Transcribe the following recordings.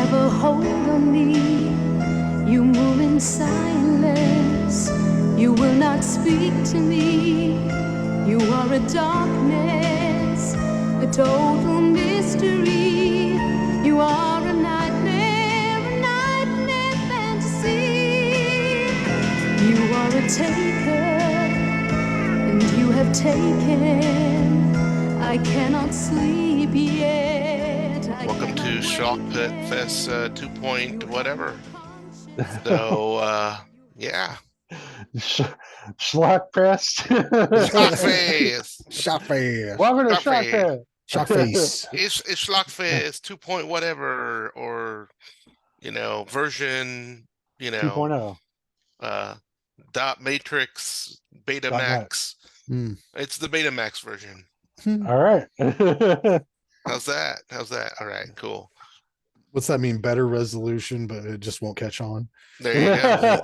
have a hold on me. You move in silence. You will not speak to me. You are a darkness, a total mystery. You are a nightmare fantasy. You are a taker, and you have taken. I cannot sleep yet. Welcome to SchlockFest 2 point whatever. So, yeah. SchlockFest. SchlockFest. Welcome to SchlockFest. Shockface. It's SchlockFest 2 point whatever, or, version, 2.0. dot matrix beta Dot max. It's the beta max version. All right. How's that? All right, cool. What's that mean? Better resolution, but it just won't catch on. There you go.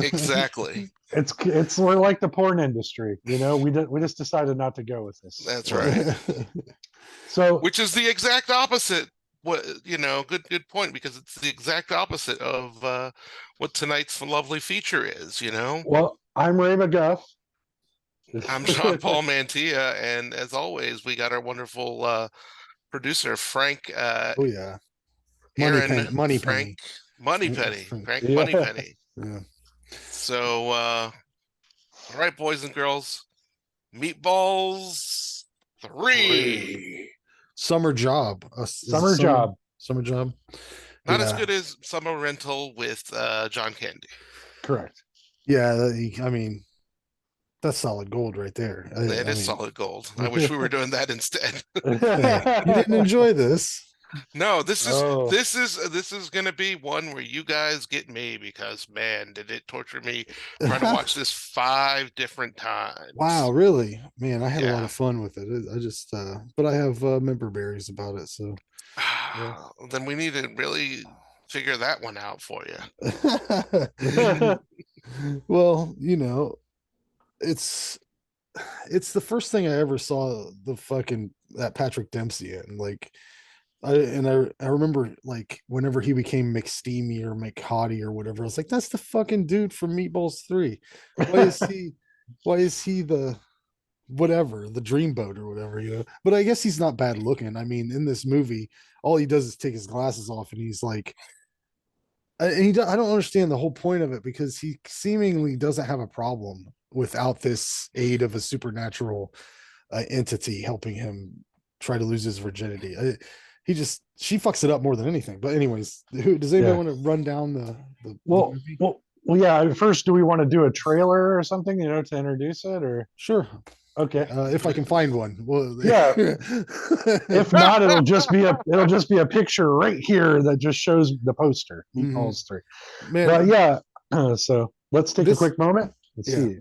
Exactly. It's we're like the porn industry, we just decided not to go with this. That's right. So, which is the exact opposite. Good point, because it's the exact opposite of what tonight's lovely feature is. Well, I'm Ray McGuff. I'm Jean-Paul Mantilla, and as always, we got our wonderful producer Frank. Oh yeah, Moneypenny. Frank Yeah. Moneypenny. Yeah. So, all right, boys and girls, Meatballs 3. Summer Job. Summer Job. Not as good as Summer Rental with John Candy. Correct. Yeah, I mean, that's solid gold right there. It is solid gold. I wish we were doing that instead. Hey, you didn't enjoy this. No, this is gonna be one where you guys get me, because man, did it torture me trying to watch this 5 different times. Wow, really? Man, I had a lot of fun with it. I just but I have member berries about it, so then we need to really figure that one out for you. Well, it's the first thing I ever saw that Patrick Dempsey in. Like, I remember, like, whenever he became McSteamy or McHottie or whatever, I was like, that's the fucking dude from Meatballs 3. Why is he the whatever, the dreamboat or whatever, But I guess he's not bad looking. I mean, in this movie, all he does is take his glasses off, and he's like, I don't understand the whole point of it, because he seemingly doesn't have a problem without this aid of a supernatural entity helping him try to lose his virginity. She fucks it up more than anything. But anyways, does anybody want to run down the movie? Well, yeah. First, do we want to do a trailer or something, to introduce it, or? Sure. Okay. If I can find one. Well, yeah. If not, it'll just be a picture right here that just shows the poster. Meatballs 3. Man, but yeah. So let's take a quick moment. Let's see.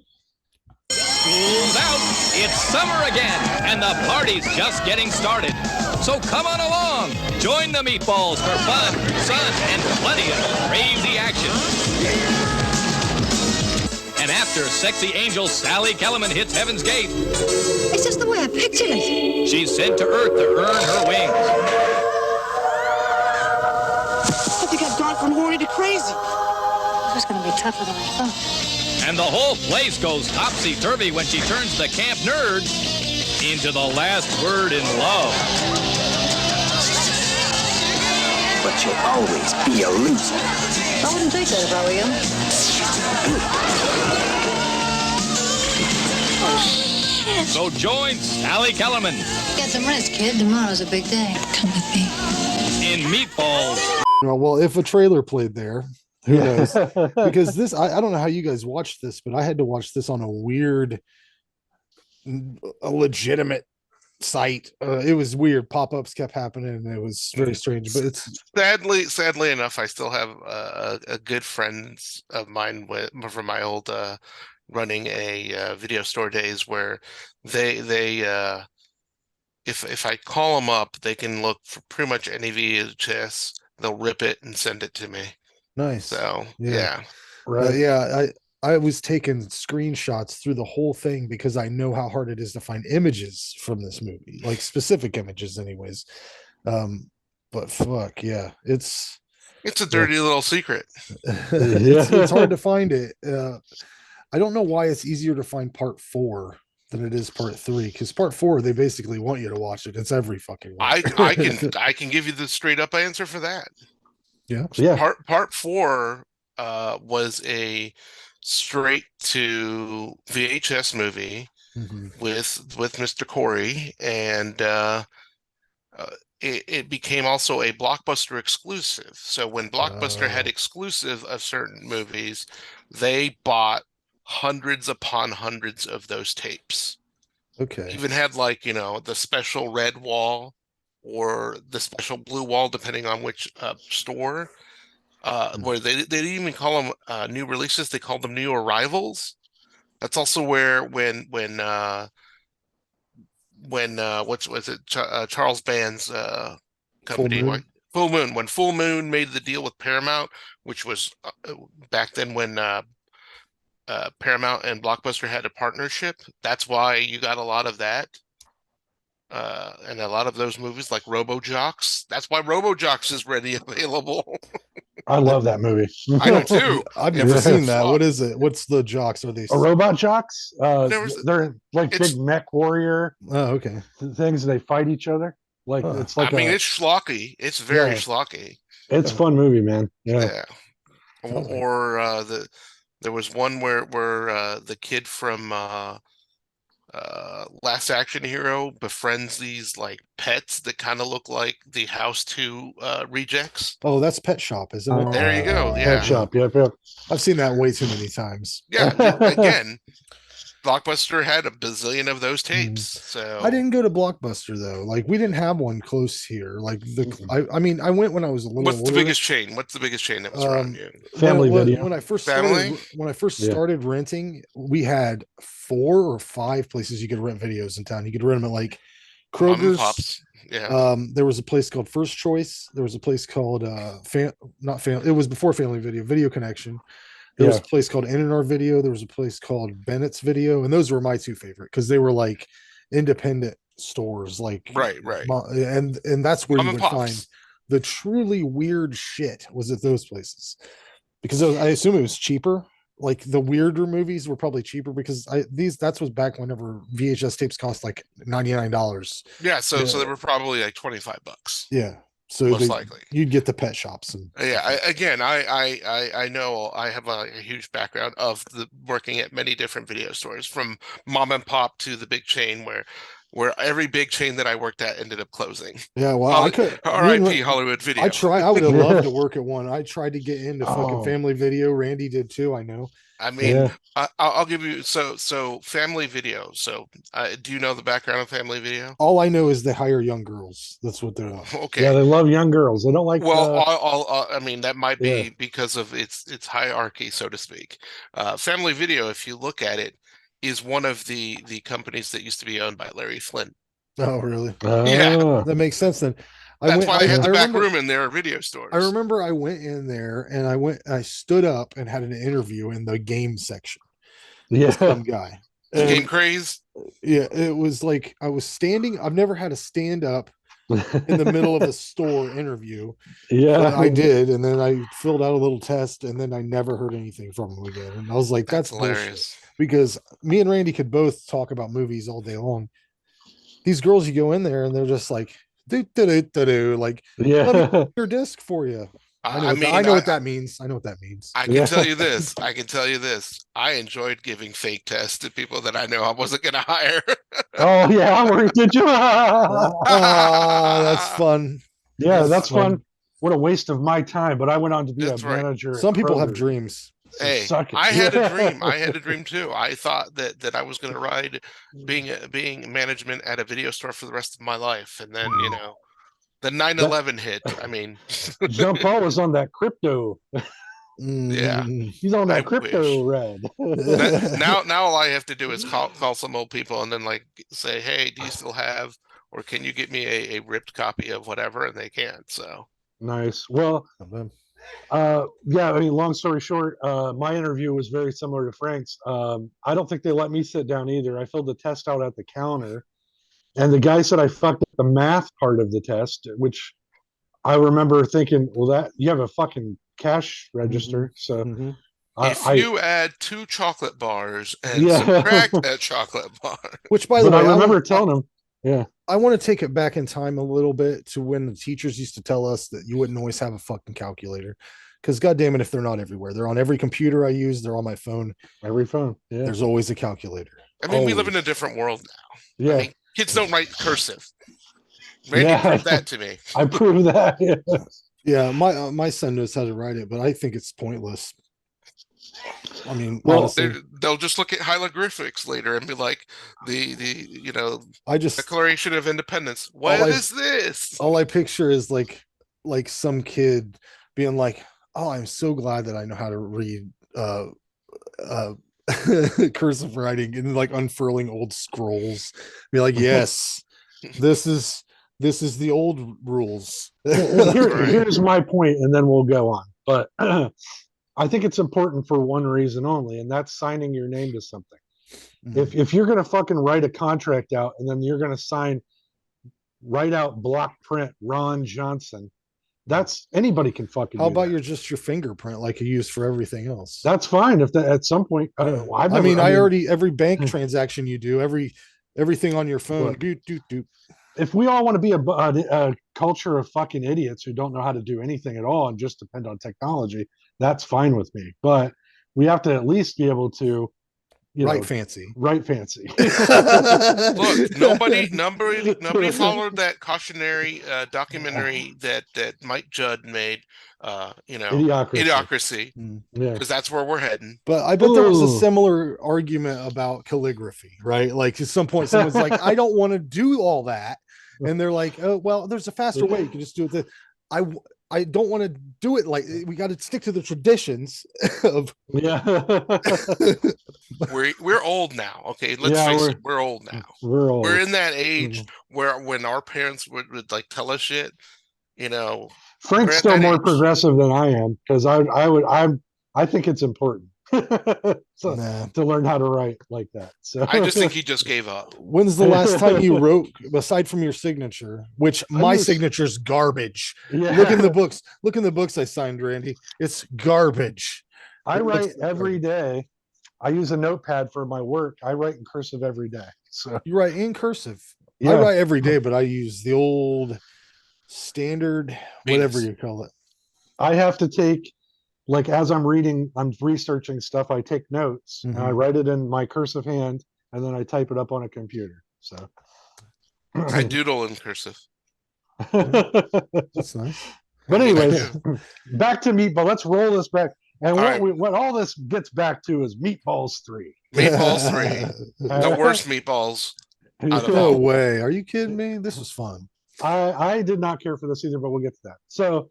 School's out, it's summer again, and the party's just getting started. So come on along, join the Meatballs for fun, sun, and plenty of crazy action. And after sexy angel Sally Kellerman hits Heaven's Gate, it's just the way I pictured it. She's sent to Earth to earn her wings. I think I've gone from horny to crazy. This is going to be tougher than I thought. And the whole place goes topsy-turvy when she turns the camp nerd into the last word in love. But you'll always be a loser. I wouldn't think that if I were you. Oh, shit. So join Sally Kellerman. Get some rest, kid. Tomorrow's a big day. Come with me. In Meatballs. Well, if a trailer played there, who knows? Because this, I don't know how you guys watched this, but I had to watch this on a legitimate site. It was weird. Pop-ups kept happening, and it was very strange. But it's sadly enough, I still have a good friends of mine from my old running a video store days, where they if I call them up, they can look for pretty much any VHS. They'll rip it and send it to me. Nice. So yeah. Right. I was taking screenshots through the whole thing, because I know how hard it is to find images from this movie, like specific images anyways. but fuck yeah, it's It's a dirty little secret. it's hard to find it. I don't know why it's easier to find part 4 than it is part 3, because part 4 they basically want you to watch it. It's every fucking one. I can give you the straight up answer for that. Yeah. Part 4 was a straight to VHS movie with Mr. Corey, and it became also a Blockbuster exclusive. So when Blockbuster had exclusive of certain movies, they bought hundreds upon hundreds of those tapes. Okay. Even had like, the special red wall or the special blue wall, depending on which store. Where they didn't even call them new releases; they called them new arrivals. That's also where when what was it? Charles Band's company, Full Moon. When Full Moon made the deal with Paramount, which was back then when Paramount and Blockbuster had a partnership. That's why you got a lot of that. And a lot of those movies like RoboJocks. That's why RoboJocks is ready available. I love that movie. I do too. I've never seen that. What is it? What's the jocks? Are they A robot jocks? They're like it's- big mech warrior Oh, okay. things. They fight each other. Like it's like I mean, it's schlocky. It's very schlocky. it's a fun movie, man. Yeah. Or there was one where the kid from Last Action Hero befriends these like pets that kind of look like the House 2 rejects. Oh, that's Pet Shop, isn't it? There you go. Yeah. Pet Shop. Yep. I've seen that way too many times. Yeah. Again, Blockbuster had a bazillion of those tapes. So I didn't go to Blockbuster though. Like we didn't have one close here. Like I mean, I went when I was a little. What's the older. biggest chain? What's the biggest chain that was around you? Family Video. When I first Family? started renting, we had 4 or 5 places you could rent videos in town. You could rent them at like Mom and Kroger's. Pops. Yeah. There was a place called First Choice. There was a place called not Family. It was before Family Video Connection. There was a place called In&R Video. There was a place called Bennett's Video, and those were my 2 favorite because they were like independent stores. Like Right. and that's where Mom you and would Pops. find the truly weird shit was at those places because I assume it was cheaper. Like the weirder movies were probably cheaper because that's was back whenever VHS tapes cost like $99. Yeah. So they were probably like $25. Yeah. So Most likely. you'd get the pet shops and Yeah, I know I have a huge background of working at many different video stores, from mom and pop to the big chain where every big chain that I worked at ended up closing. Yeah, well, I could. R.I.P. Hollywood Video. I would have loved to work at one. I tried to get into fucking Family Video. Randy did too. I know. I mean, I'll give you so Family Video. So, do you know the background of Family Video? All I know is they hire young girls. That's what they're. Okay. Yeah, they love young girls. They don't like. Well, I mean, that might be because of its hierarchy, so to speak. Family Video, if you look at it, is one of the companies that used to be owned by Larry Flint. Oh, really? Yeah. That makes sense then. That's why they had the back room in their video stores. I remember I went in there and I stood up and had an interview in the game section. Yeah. With some guy. Game craze? Yeah, it was like I was standing. I've never had a stand up in the middle of a store interview. Yeah, I did, and then I filled out a little test, and then I never heard anything from him again. And I was like, "That's hilarious." Bullshit. Because me and Randy could both talk about movies all day long. These girls, you go in there, and they're just like, like, let me put your disc for you. I know what that means. I know what that means. I can tell you this. I enjoyed giving fake tests to people that I know I wasn't going to hire. Oh yeah, where did you? That's fun. Yeah, that's fun. What a waste of my time. But I went on to be a manager. Some people have dreams. Hey, I had a dream. I had a dream too. I thought that I was going to ride being management at a video store for the rest of my life, and then the 9/11 hit. I mean, Jean Paul was on that crypto. Yeah, he's on that crypto ride. now all I have to do is call some old people and then like say, hey, do you still have, or can you get me a ripped copy of whatever? And they can't. So nice. Well, yeah. I mean, long story short, my interview was very similar to Frank's. I don't think they let me sit down either. I filled the test out at the counter, and the guy said I fucked up the math part of the test, which I remember thinking, well, that you have a fucking cash register, so Mhm. If you add 2 chocolate bars and Yeah. subtract that chocolate bar, Which, by the but way, I remember telling him, yeah, I want to take it back in time a little bit to when the teachers used to tell us that you wouldn't always have a fucking calculator. Because, goddamn it, if they're not everywhere, they're on every computer I use, they're on my phone. every phone, yeah, There's always a calculator. I mean, we live in a Always. different world now. yeah, I mean, kids don't write cursive. Randy Yeah. proved that to me. I proved that. Yeah. Yeah, my son knows how to write it, but I think it's pointless. I mean, Well, honestly, They'll just look at hieroglyphics later and be like, the I just Declaration of Independence. What is this? all I picture is like some kid being like, "Oh, I'm so glad that I know how to read cursive writing," and like unfurling old scrolls. Be like, "Yes, this is the old rules." Well, Right. here's my point, and then we'll go on. But I think it's important for one reason only, and that's signing your name to something. If you're gonna fucking write a contract out and then you're gonna write out block print Ron Johnson, that's anybody can fucking. How do about that. just your fingerprint like you use for everything else? That's fine if that at some point. Every bank transaction you do, everything on your phone. Look, Doot. if we all want to be a culture of fucking idiots who don't know how to do anything at all and just depend on technology, that's fine with me. But we have to at least be able to, Fancy. write fancy. Look, nobody followed that cautionary documentary that Mike Judd made. Idiocracy, Yeah. because that's where we're heading. But I bet there was a Ooh. similar argument about calligraphy, right? Like at some point, someone's like, "I don't want to do all that," and they're like, "Oh, well, there's a faster way. You can just do it." I don't want to do it like we got to stick to the traditions of. Yeah. We're old now. Okay, let's Yeah, face it. We're old now. We're old. We're in that age where when our parents would like tell us shit, we're Frank's at still that more age. progressive than I am because I think it's important to learn how to write like that. So I just think he just gave up. When's the last time you wrote, aside from your signature, which my signature's garbage? Yeah. Look in the books. Look in the books I signed, Randy. It's garbage. I write every day. I use a notepad for my work. I write in cursive every day. So You write in cursive. Yeah. I write every day, but I use the old standard, whatever you call it. I have to take, like, as I'm researching stuff, I take notes and I write it in my cursive hand and then I type it up on a computer. So I doodle in cursive. That's nice. But anyways, back to Meatball. Let's roll this back. And what all this gets back to is Meatballs 3. Meatballs 3. The worst meatballs out of No all. way. Are you kidding me? This was fun. I did not care for this either, but we'll get to that. So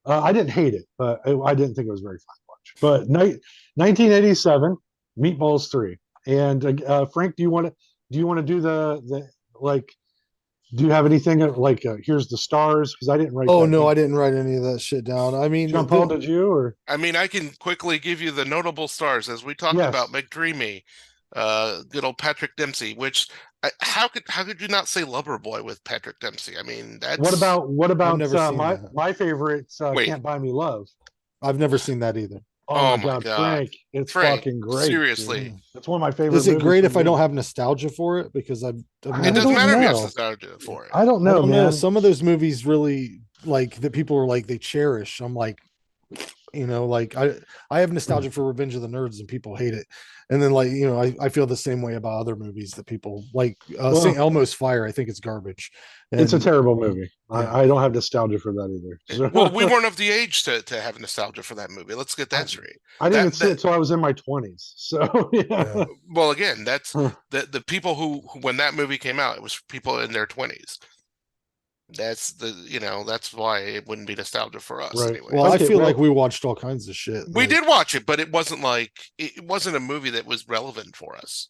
I didn't hate it, but I didn't think it was very fun to watch. But 1987, Meatballs 3. And Frank, do you want to do the like? Do you have anything like here's the stars? Because I didn't write. Oh no, I didn't write any of that shit down. I mean, John Paul, did you? Or I mean, I can quickly give you the notable stars as we talked about McDreamy, good old Patrick Dempsey. Which how could you not say Loverboy with Patrick Dempsey? I mean, that's what about never seen my favorite? Can't Buy Me Love. I've never seen that either. Oh my god, Frank! It's fucking great. Seriously, that's one of my favorite. Is it great if I don't have nostalgia for it? Because it doesn't matter if you have nostalgia for it. I don't know, man. Some of those movies really like that people are like they cherish. I'm like, like I have nostalgia for Revenge of the Nerds and people hate it. And then like, I feel the same way about other movies that people like St. Elmo's Fire. I think it's garbage. It's a terrible movie. Yeah. I don't have nostalgia for that either. So. Well, we weren't of the age to have nostalgia for that movie. Let's get that straight. I didn't see it until I was in my 20s. So yeah. Well, again, that's the people who when that movie came out, it was people in their 20s. That's that's why it wouldn't be nostalgia for us anyway. Well, I feel like we watched all kinds of shit. We did watch it, but it wasn't like it wasn't a movie that was relevant for us.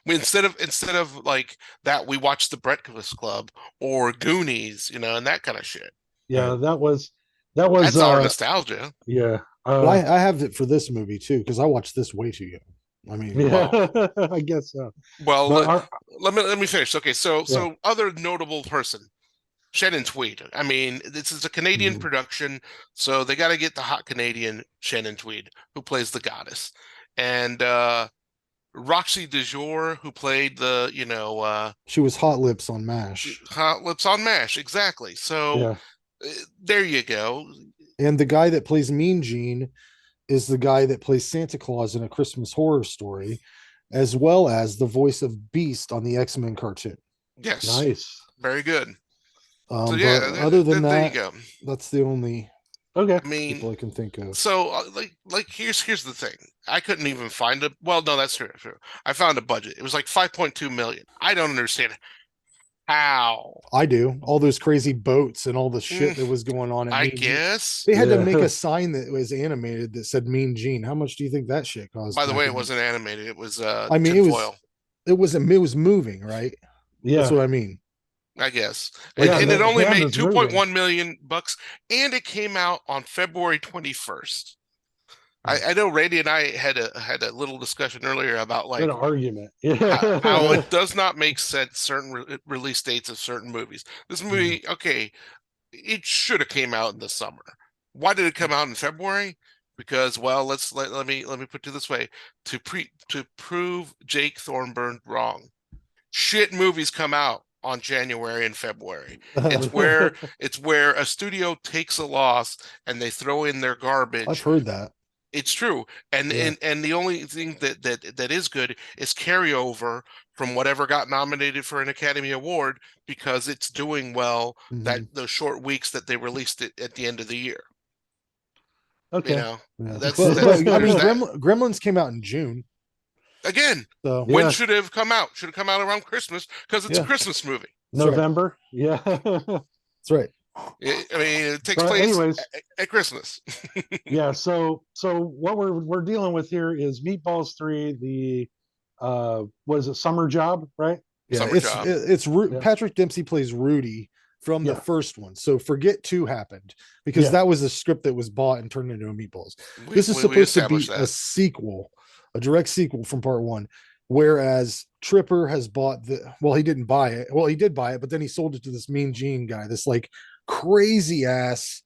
Instead of like that, we watched The Breakfast Club or Goonies, and that kind of shit. Yeah, that was that's our nostalgia. Yeah, well, I have it for this movie too because I watched this way too young. I mean, I guess so. Well, let me finish. Okay, so other notable person, Shannon Tweed. I mean, this is a Canadian Mhm. production, so they got to get the hot Canadian Shannon Tweed, who plays the goddess, and Roxy DeJour, who played the, She was Hot Lips on MASH. Hot Lips on MASH, exactly. So Yeah. there you go. And the guy that plays Mean Gene is the guy that plays Santa Claus in A Christmas Horror Story, as well as the voice of Beast on the X-Men cartoon. Yes, Nice. very good. So But yeah, other than there you that, go. that's the only Okay. I mean, people I can think of. so here's the thing. I couldn't even find a. Well, no, that's true. I found a budget. It was like 5.2 million. I don't understand how. I do. All those crazy boats and all the shit that was going on at I Mean Gene. guess. They had to Yeah. make a sign that was animated that said Mean Gene. How much do you think that shit cost? By the back way, in it wasn't animated. It was I mean, tinfoil. it was moving, right? That's Yeah. what I mean. I guess. Like, and the it only hand made is 2.1 million bucks, and it came out on February 21st. I know Randy and I had a little discussion earlier about like An argument. how it does not make sense certain release dates of certain movies. This movie, okay, it should have came out in the summer. Why did it come out in February? Because, well, let me put it this way: to prove Jake Thornburn wrong. Shit movies come out on January and February. It's where a studio takes a loss and they throw in their garbage. I've heard that. It's true. And Yeah. and the only thing that is good is carryover from whatever got nominated for an Academy Award because it's doing well that those short weeks that they released it at the end of the year. Okay. Yeah. That's But, I mean, there's that. Gremlins came out in June. Again, So when Yeah. should it have come out? Should have come out around Christmas because it's a Yeah. Christmas movie. November. Yeah. that's right. I mean, it takes But place anyways, at Christmas. yeah. So what we're dealing with here is Meatballs 3, the what is it, Summer Job, right? Yeah, Summer Job. Yeah. Patrick Dempsey plays Rudy from the Yeah. first one. So forget 2 happened because Yeah. that was a script that was bought and turned into a Meatballs. We- This is we supposed to be established a that. sequel, a direct sequel from part 1. Whereas Tripper has bought he didn't buy it. Well, he did buy it, but then he sold it to this Mean Gene guy, this like crazy ass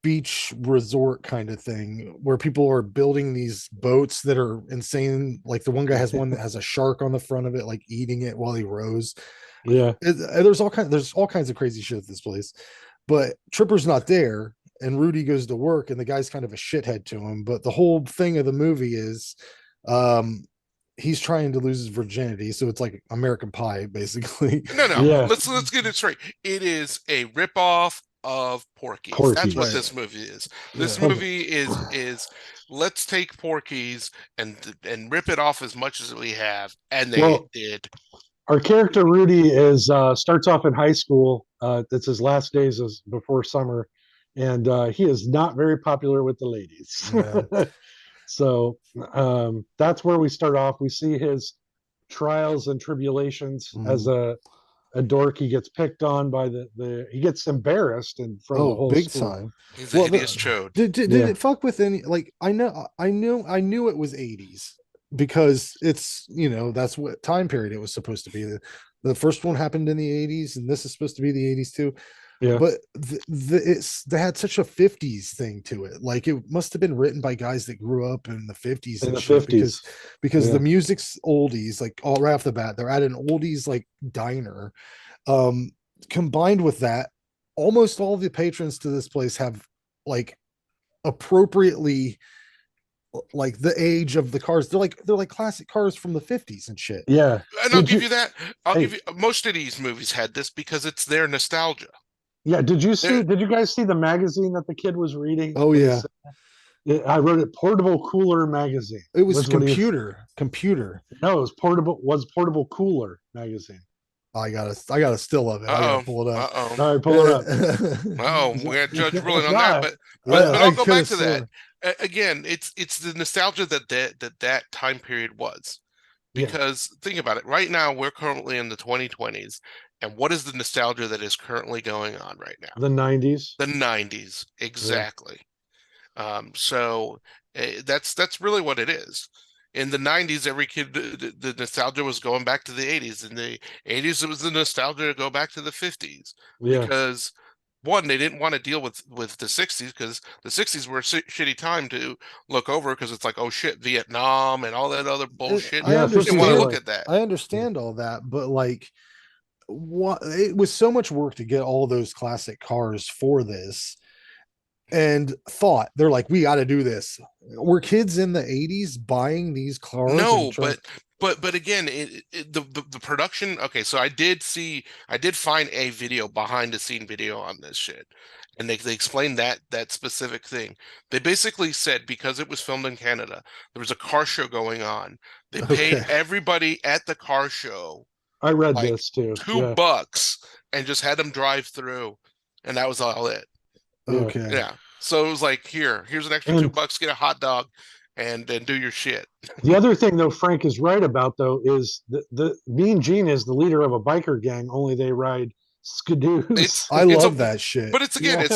beach resort kind of thing where people are building these boats that are insane. Like the one guy has one that has a shark on the front of it, like eating it while he rows. Yeah. There's all kinds of crazy shit at this place. But Tripper's not there, and Rudy goes to work, and the guy's kind of a shithead to him. But the whole thing of the movie is he's trying to lose his virginity, so it's like American Pie, basically. No. Yeah. Let's get it straight. It is a ripoff of Porky's. That's what Porky's. this movie is. This Yeah. movie is let's take Porky's and rip it off as much as we have, and they did. Our character Rudy is starts off in high school. It's his last days before summer, and he is not very popular with the ladies. Yeah. So that's where we start off. We see his trials and tribulations as a dork. He gets picked on by he gets embarrassed in front of the whole big school. time. He's a hideous chode. Did Yeah. it fuck with any, like, I knew it was 80s because it's, that's what time period it was supposed to be. The first one happened in the 80s, and this is supposed to be the 80s too. Yeah. But they had such a 50s thing to it. Like, it must have been written by guys that grew up in the 50s In and the shit, 50s. because Yeah. the music's oldies, like all right off the bat. They're at an oldies like diner. Combined with that, almost all the patrons to this place have like appropriately like the age of the cars. They're like classic cars from the 50s and shit. Yeah. And I'll Did give you- you that. Hey. Give you most of these movies had this because it's their nostalgia. Yeah. Did you guys see the magazine that the kid was reading? Oh yeah, I wrote it, Portable Cooler Magazine. it was what he- computer. No, it was Portable Cooler Magazine. I got a still of it. I gotta pull it up. Uh-oh. All right, pull it up. Oh, we got Judge ruling on not. that, Yeah, but I'll I go coulda back to that. sworn. Again, it's the nostalgia that time period was. Yeah. Because think about it, right now we're currently in the 2020s, and what is the nostalgia that is currently going on right now? The 90s. The 90s, exactly. So that's really what it is. in the 90s, every kid, the nostalgia was going back to the 80s. In the 80s, it was the nostalgia to go back to the 50s Yeah. because one, they didn't want to deal with the 60s because the 60s were a shitty time to look over because it's like, oh shit, Vietnam and all that other bullshit. I Yeah, They didn't want to understand. look at that. I understand all that, but like, what it was so much work to get all those classic cars for this, and thought they're like, we got to do this. Were kids in the 80s buying these cars? No, but again, the production. Okay, so I did find a video behind the scene video on this shit, and they explained that specific thing. They basically said because it was filmed in Canada, there was a car show going on. They paid everybody at the car show I read like this too. $2 and just had them drive through, and that was all it. Okay. Yeah. So it was like, here's an extra $2, get a hot dog, and then do your shit. The other thing, though, Frank is right about, though, is the Mean Gene is the leader of a biker gang. Only they ride skidoos. I love that shit. But it's again,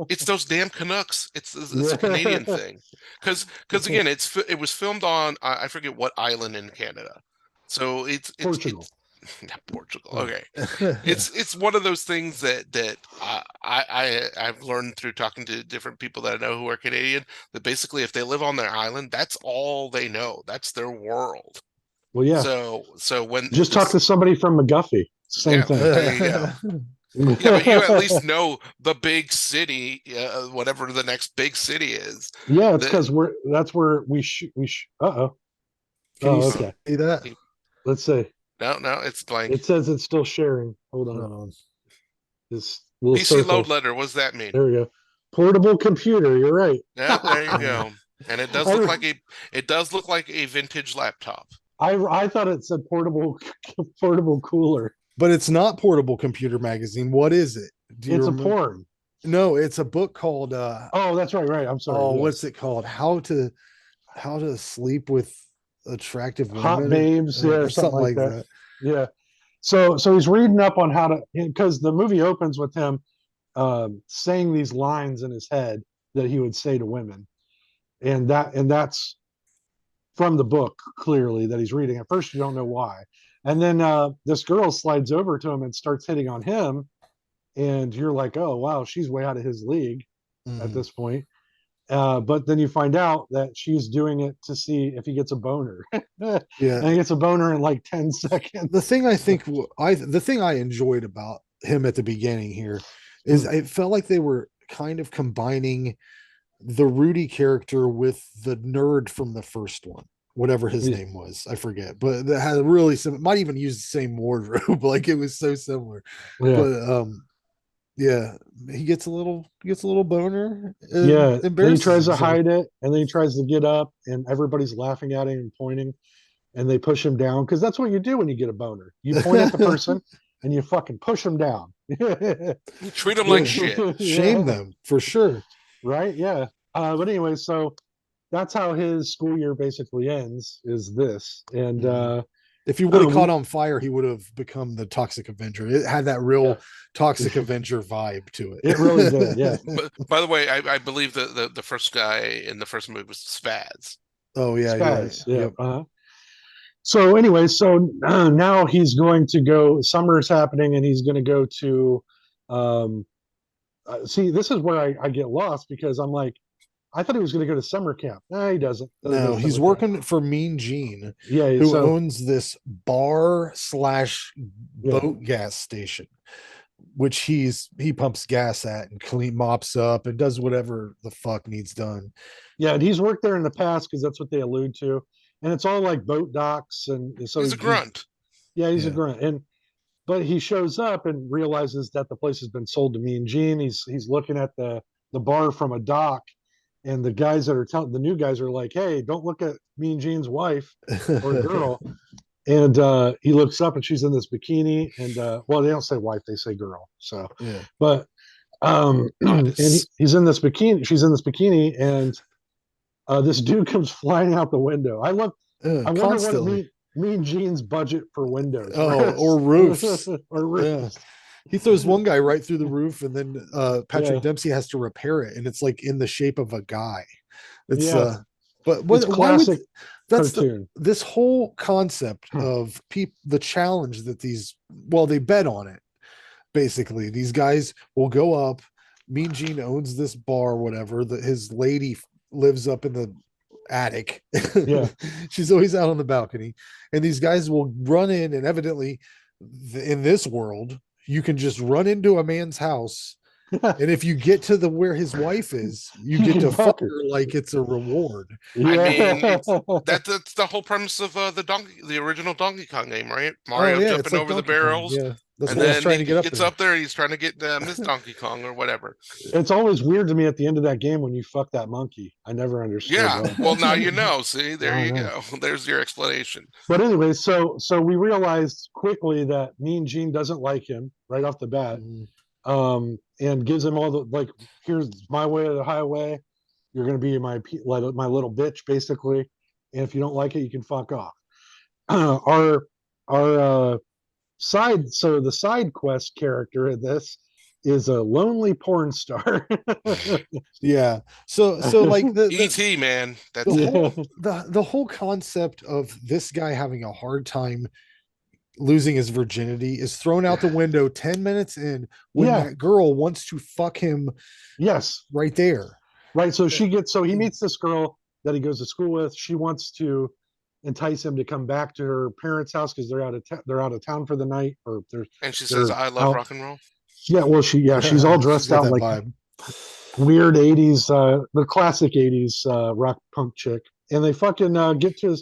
it's those damn Canucks. It's a Canadian thing, because again, it was filmed on I forget what island in Canada. So it's Portugal. Not Portugal. Okay, it's one of those things that I've learned through talking to different people that I know who are Canadian, that basically if they live on their island, that's all they know. That's their world. Well, yeah. So when just talk to somebody from McGuffey. Same thing. There you go. Yeah, but you at least know the big city, whatever the next big city is. Yeah, it's because that's where we uh-oh. Oh, okay. See that? Let's see. No, it's blank. It says it's still sharing. Hold on. This little PC circle. load letter. What does that mean? There we go. Portable computer. You're right. Yeah, there you go. And it does look like a vintage laptop. I thought it said portable cooler. But it's not Portable Computer Magazine. What is it? It's a porn. No, it's a book called oh, that's right. I'm sorry. Oh, what's it called? How to sleep with attractive women, hot babes, or something like that. Yeah. So he's reading up on how to, because the movie opens with him saying these lines in his head that he would say to women, and that's from the book, clearly, that he's reading. At first you don't know why, and then this girl slides over to him and starts hitting on him, and you're like, oh wow, she's way out of his league at this point. But then you find out that she's doing it to see if he gets a boner. Yeah, and he gets a boner in like 10 seconds. The thing I enjoyed about him at the beginning here is it felt like they were kind of combining the Rudy character with the nerd from the first one, whatever his name was, I forget, but that had really might even use the same wardrobe. Like it was so similar. But yeah, he gets a little boner. Yeah, then he tries to hide it, and then he tries to get up, and everybody's laughing at him and pointing, and they push him down, because that's what you do when you get a boner. You point at the person and you fucking push them down. You treat them like shit. Shame them for sure. Right? Yeah. But anyway, so that's how his school year basically ends. Is this and. If he would have caught on fire, he would have become the Toxic Avenger. It had that real Toxic Avenger vibe to it. It really did, yeah. But, by the way, I believe the first guy in the first movie was Spaz. Oh, yeah. Spaz, yeah. Yep. So anyway, now he's going to go, summer's happening, and he's going to go to, see, this is where I get lost, because I'm like, I thought he was going to go to summer camp. No, he doesn't. No, he's working for Mean Gene, who owns this bar / boat gas station, which he pumps gas at and mops up and does whatever the fuck needs done. Yeah, and he's worked there in the past, because that's what they allude to, and it's all like boat docks, and so he's a grunt. He's a grunt, but he shows up and realizes that the place has been sold to Mean Gene. He's looking at the bar from a dock. And the guys that are the new guys are like, hey, don't look at Mean Gene's wife or girl. And he looks up, and she's in this bikini. And well, they don't say wife, they say girl. So, yeah. But and he's in this bikini. She's in this bikini, and this dude comes flying out the window. I wonder what Mean Gene's budget for windows. Oh, or roofs. Or roofs. Yeah. He throws one guy right through the roof, and then Patrick Dempsey has to repair it, and it's like in the shape of a guy. It's but it's classic. That's cartoon. this whole concept of the challenge that they bet on it. Basically, these guys will go up. Mean Gene owns this bar, whatever. His lady lives up in the attic. Yeah. She's always out on the balcony. And these guys will run in, and evidently, in this world, you can just run into a man's house. And if you get to where his wife is, you get to fuck her like it's a reward. Yeah. I mean, that's the whole premise of the original Donkey Kong game, right? Mario jumping over the barrels. Yeah, that's and what I was then trying he to get up gets there. up there. He's trying to get Miss Donkey Kong or whatever. It's always weird to me at the end of that game when you fuck that monkey. I never understood. Yeah. that. Well, now you know. See, there I you know. go. There's your explanation. But anyway, so we realized quickly that Mean Gene doesn't like him right off the bat. And gives him all the, like, here's my way or the highway. You're going to be my little bitch, basically. And if you don't like it, you can fuck off. Our the side quest character in this is a lonely porn star. Yeah. So like E.T. man, that's the whole concept of this guy having a hard time losing his virginity is thrown out the window 10 minutes in when that girl wants to fuck him. Yes. Right there. Right. So he meets this girl that he goes to school with. She wants to entice him to come back to her parents' house because they're out of town for the night. And she says, "I love rock and roll." Yeah. Well, she's all dressed out like vibe. Weird 80s, the classic 80s rock punk chick. And they fucking get to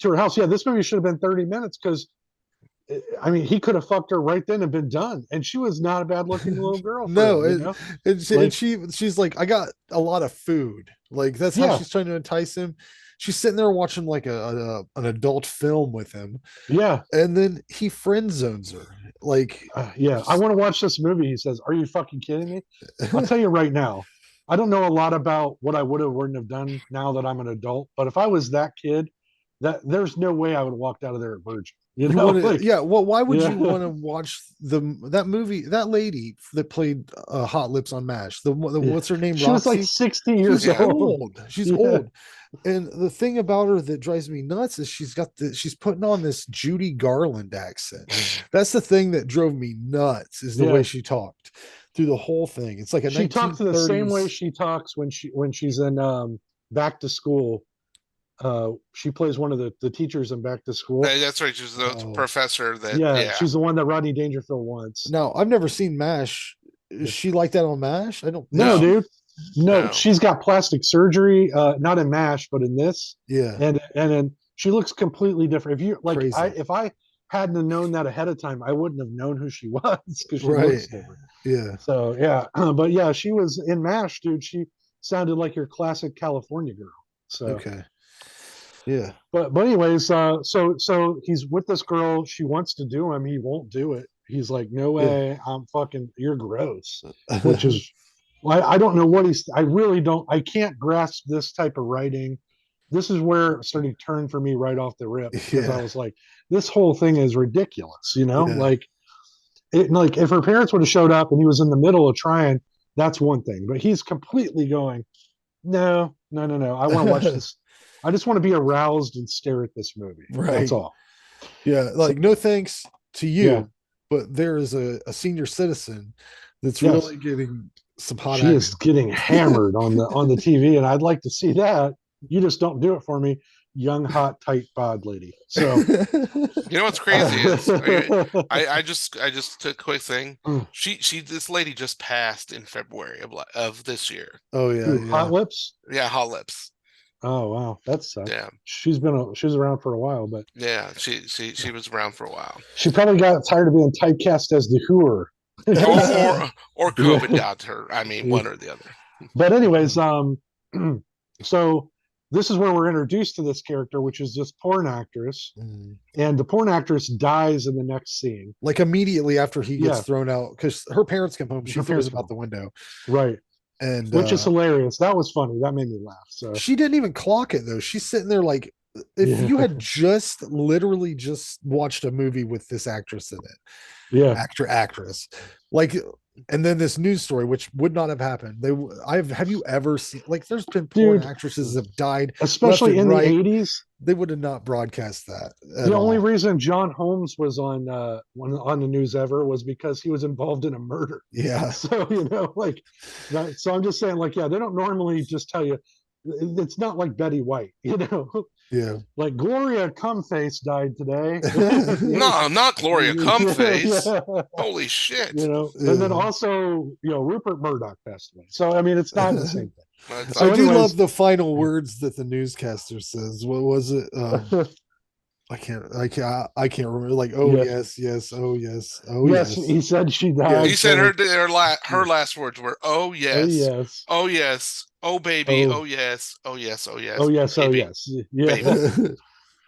her house. Yeah, this movie should have been 30 minutes because I mean, he could have fucked her right then and been done. And she was not a bad looking little girl. She's like, I got a lot of food. Like, that's how she's trying to entice him. She's sitting there watching like an adult film with him. Yeah. And then he friend zones her. Like, I want to watch this movie. He says, "Are you fucking kidding me?" I'll tell you right now, I don't know a lot about what I wouldn't have done now that I'm an adult. But if I was that kid, there's no way I would have walked out of there a virgin. You know, well, why would you want to watch that movie? That lady that played Hot Lips on MASH. What's her name? She was like 60 years old. She's old. And the thing about her that drives me nuts is she's putting on this Judy Garland accent. That's the thing that drove me nuts, is the way she talked through the whole thing. It's like she talks the same way she talks when she's in Back to School. She plays one of the teachers in Back to School. That's right. She's the professor that. She's the one that Rodney Dangerfield wants. Now, I've never seen MASH. Is she like that on MASH? I don't know. No, dude. No, she's got plastic surgery, not in MASH, but in this. Yeah. And then she looks completely different. If you like, Crazy. if I hadn't have known that ahead of time, I wouldn't have known who she was because she looks different. Yeah. So but yeah, she was in MASH, dude. She sounded like your classic California girl. So okay. Yeah. But anyways, so he's with this girl. She wants to do him. He won't do it. He's like, "No way. I'm fucking. You're gross." Which is. I don't know what I really don't. I can't grasp this type of writing. This is where it started to turn for me right off the rip, because I was like, this whole thing is ridiculous, you know? Like if her parents would have showed up and he was in the middle of trying, that's one thing. But he's completely going, no. I want to watch this. I just want to be aroused and stare at this movie. Right. That's all. Yeah. Like, no thanks to you, but there is a senior citizen that's really getting some hot action. Is getting hammered on the TV, and I'd like to see that. You just don't do it for me, young, hot, tight bod lady. So you know what's crazy is I just took a quick thing. This lady just passed in February of this year. Oh yeah. Hot Lips. Yeah, Hot Lips. Oh wow, that sucks. Yeah, she was around for a while, but yeah, she was around for a while. She probably got tired of being typecast as the hooer. or COVID got her. I mean, one or the other. But anyways, so this is where we're introduced to this character, which is this porn actress, and the porn actress dies in the next scene, like immediately after he gets thrown out, because her parents come home. She throws him out the window, right? And which is hilarious. That was funny. That made me laugh. So she didn't even clock it though. She's sitting there like, if you had literally just watched a movie with this actress in it, actress, like And then this news story, which would not have happened. Have you ever seen, like, there's been porn Dude, actresses that have died, especially left and in right. the 80s. They would have not broadcast that. The only reason John Holmes was on the news ever was because he was involved in a murder. Yeah. So like that. So I'm just saying, like, yeah, they don't normally just tell you. It's not like Betty White, Yeah. Like Gloria Cumface died today. No, not Gloria Cumface. Yeah. Holy shit. And then also, Rupert Murdoch passed away. So I mean, it's not the same thing. That's- So I do anyways- love the final words that the newscaster says. What was it? I can't remember. Like, oh Yeah. yes, oh yes, oh yes, yes. he said she died. he said so- her last words were, "Oh Oh yes, yes. oh yes, oh baby, Oh. oh yes, oh yes, oh yes, Oh yes. Oh baby." yes. Yeah. Baby.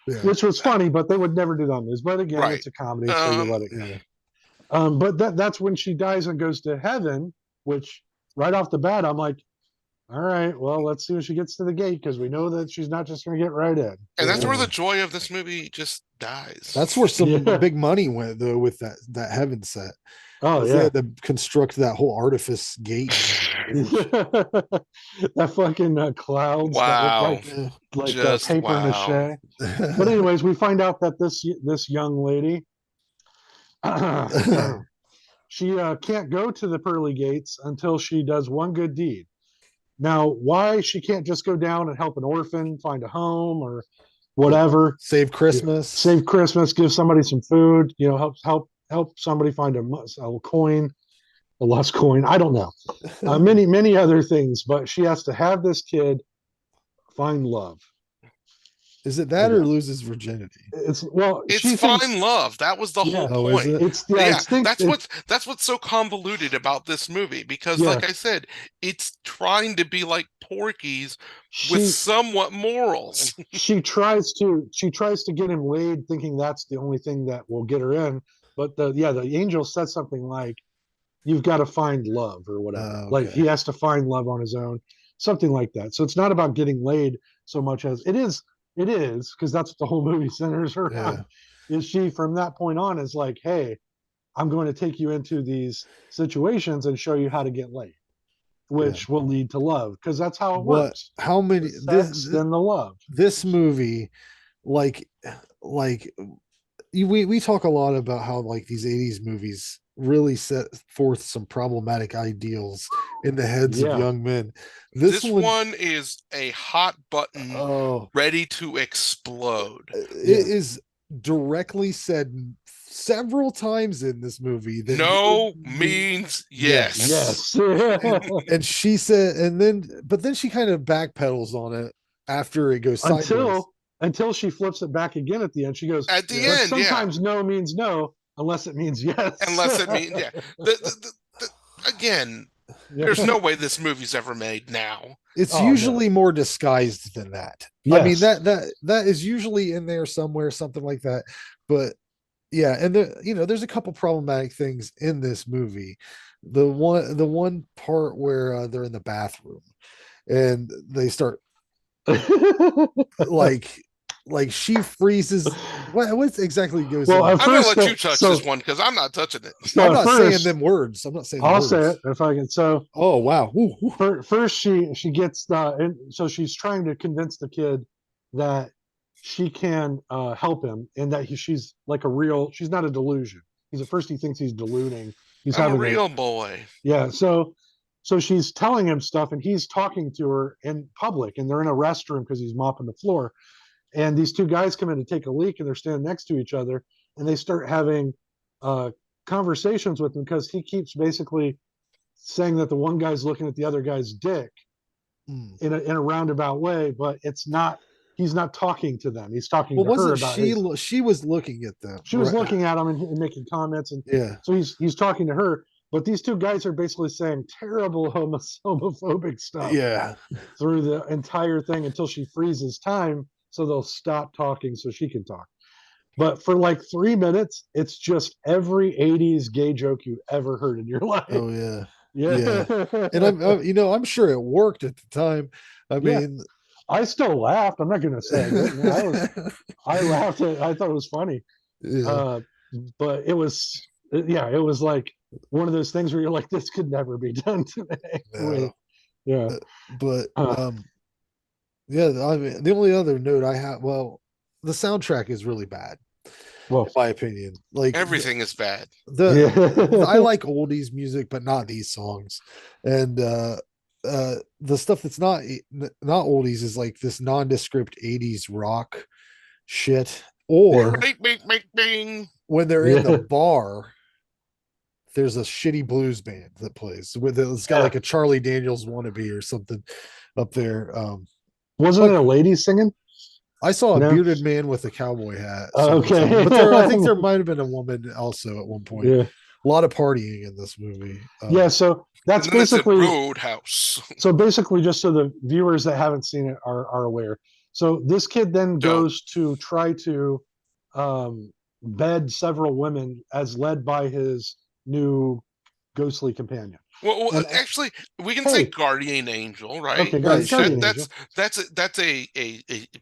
Yeah. Which was funny, but they would never do that on news. But again, Right. it's a comedy, so you let it go. Yeah. But that's when she dies and goes to heaven, which right off the bat, I'm like, all right, well, let's see when she gets to the gate, because we know that she's not just going to get right in. And that's where the joy of this movie just dies. That's where some Yeah. big money went, though, with that heaven set. Oh They yeah, had to construct that whole artifice gate. that fucking clouds. Wow. That look like Just paper wow. mache. But anyways, we find out that this young lady, she can't go to the pearly gates until she does one good deed. Now, why she can't just go down and help an orphan find a home or whatever, Save Christmas. save Christmas, give somebody some food, help somebody find a coin, a lost coin. I don't know, many other things, but she has to have this kid find love. Is it that or Yeah. loses virginity? It's It's fine love. That was the Yeah. whole Oh, is point. it? It's That's what's so convoluted about this movie, because Yeah. like I said, it's trying to be like Porky's with she somewhat morals. she tries to get him laid, thinking that's the only thing that will get her in. But the angel said something like, "You've got to find love," or whatever. Oh, Like okay. he has to find love on his own, something like that. So it's not about getting laid so much as it is, because that's what the whole movie centers around. Is she from that point on is like, hey, I'm going to take you into these situations and show you how to get laid, which will lead to love, because that's how it works. How many? The sex, then the love. This movie, like we talk a lot about how like these 80s movies really set forth some problematic ideals in the heads Yeah. of young men. This one is a hot button oh, ready to explode. it is directly said several times in this movie that No means yes. Yes. and she said, but then she kind of backpedals on it after it goes sideways. until she flips it back again at the end. She goes, At the "But end, sometimes no means no, unless it means yes." Unless it means yeah. Again, there's no way this movie's ever made now. It's Oh, no. usually more disguised than that. Yes. I mean, that is usually in there somewhere, something like that. But yeah, and there's a couple problematic things in this movie. The one part where they're in the bathroom and they start like she freezes. What exactly goes Well, on? I'm gonna let First, you touch so- this one because I'm not touching it. So I'm at not first- saying them words. I'm not saying the I'll words. say it if I can. So Oh wow. Ooh, ooh. first she gets and so she's trying to convince the kid that she can help him, and that she's like she's not a delusion. At first he thinks he's deluding. He's I'm a having real boy. Yeah, so she's telling him stuff, and he's talking to her in public, and they're in a restroom because he's mopping the floor. And these two guys come in to take a leak, and they're standing next to each other, and they start having conversations with him, because he keeps basically saying that the one guy's looking at the other guy's dick in a roundabout way, but it's not. He's not talking to them. He's talking Well, to her wasn't about she was looking at them. she was right? looking at him and making comments, and Yeah. so he's talking to her. But these two guys are basically saying terrible homophobic stuff Yeah. through the entire thing until she freezes time, so they'll stop talking so she can talk. But for like 3 minutes, it's just every 80s gay joke you ever heard in your life. Oh yeah. Yeah. And I'm sure it worked at the time. I Yeah. mean, I still laughed. I'm not going to say I didn't. I laughed. I thought it was funny. yeah. But it was, it was like, one of those things where you're like, this could never be done today. No. Yeah. But Uh. yeah, I mean, the only other note I have, well, the soundtrack is really bad, Well, in my opinion. Like Everything is bad. I like oldies music, but not these songs. And the stuff that's not oldies is like this nondescript 80s rock shit. Or Bing, bing, bing, bing. when they're in the bar, there's a shitty blues band that plays with it's got like a Charlie Daniels wannabe or something up there. Wasn't it a lady singing? I saw a No? bearded man with a cowboy hat. Okay. But I think there might have been a woman also at one point. Yeah. A lot of partying in this movie. Yeah, so that's And then it's a basically Roadhouse. so basically, just so the viewers that haven't seen it are aware. So this kid then goes to try to bed several women as led by his new ghostly companion. Well, And- actually, we can say guardian angel, right? Okay, Right, guardian That's angel. that's a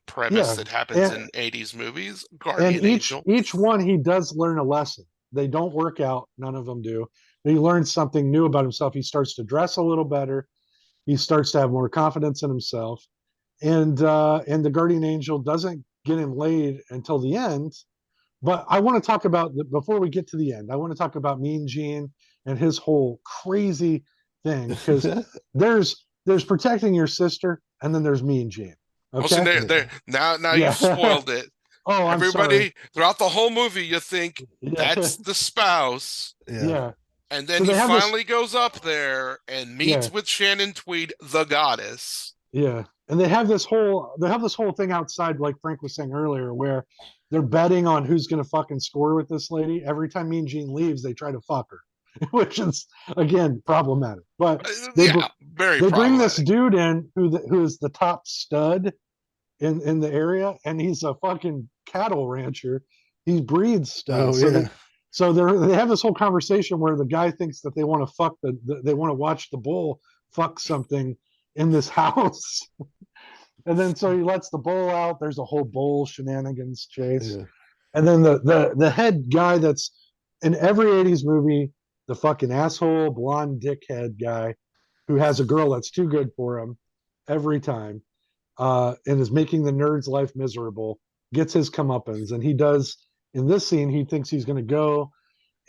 premise Yeah, that happens and- in 80s movies. Guardian And angel. each one he does learn a lesson. They don't work out, none of them do. But he learns something new about himself. He starts to dress a little better. He starts to have more confidence in himself. And the guardian angel doesn't get him laid until the end. But I want to talk about before we get to the end. I want to talk about Mean Gene and his whole crazy thing, because there's protecting your sister, and then there's Mean Gene. Okay. Okay. Now Yeah. you spoiled it. Oh, I'm Everybody sorry. throughout the whole movie, you think Yeah. that's the spouse, Yeah. and then So he they have this- finally goes up there and meets with Shannon Tweed, the goddess. Yeah, and they have this whole thing outside, like Frank was saying earlier, where they're betting on who's going to fucking score with this lady. Every time Mean Gene leaves, they try to fuck her, which is again problematic. But they Very. they bring this problematic. dude in who is the top stud in the area, and he's a fucking cattle rancher. He breeds stuff. So they have this whole conversation where the guy thinks that they want to fuck they want to watch the bull fuck something in this house. And then so he lets the bull out. There's a whole bull shenanigans chase. Yeah. And then the head guy that's in every 80s movie, the fucking asshole blonde dickhead guy who has a girl that's too good for him every time, and is making the nerd's life miserable, gets his comeuppance. And he does in this scene, he thinks he's going to go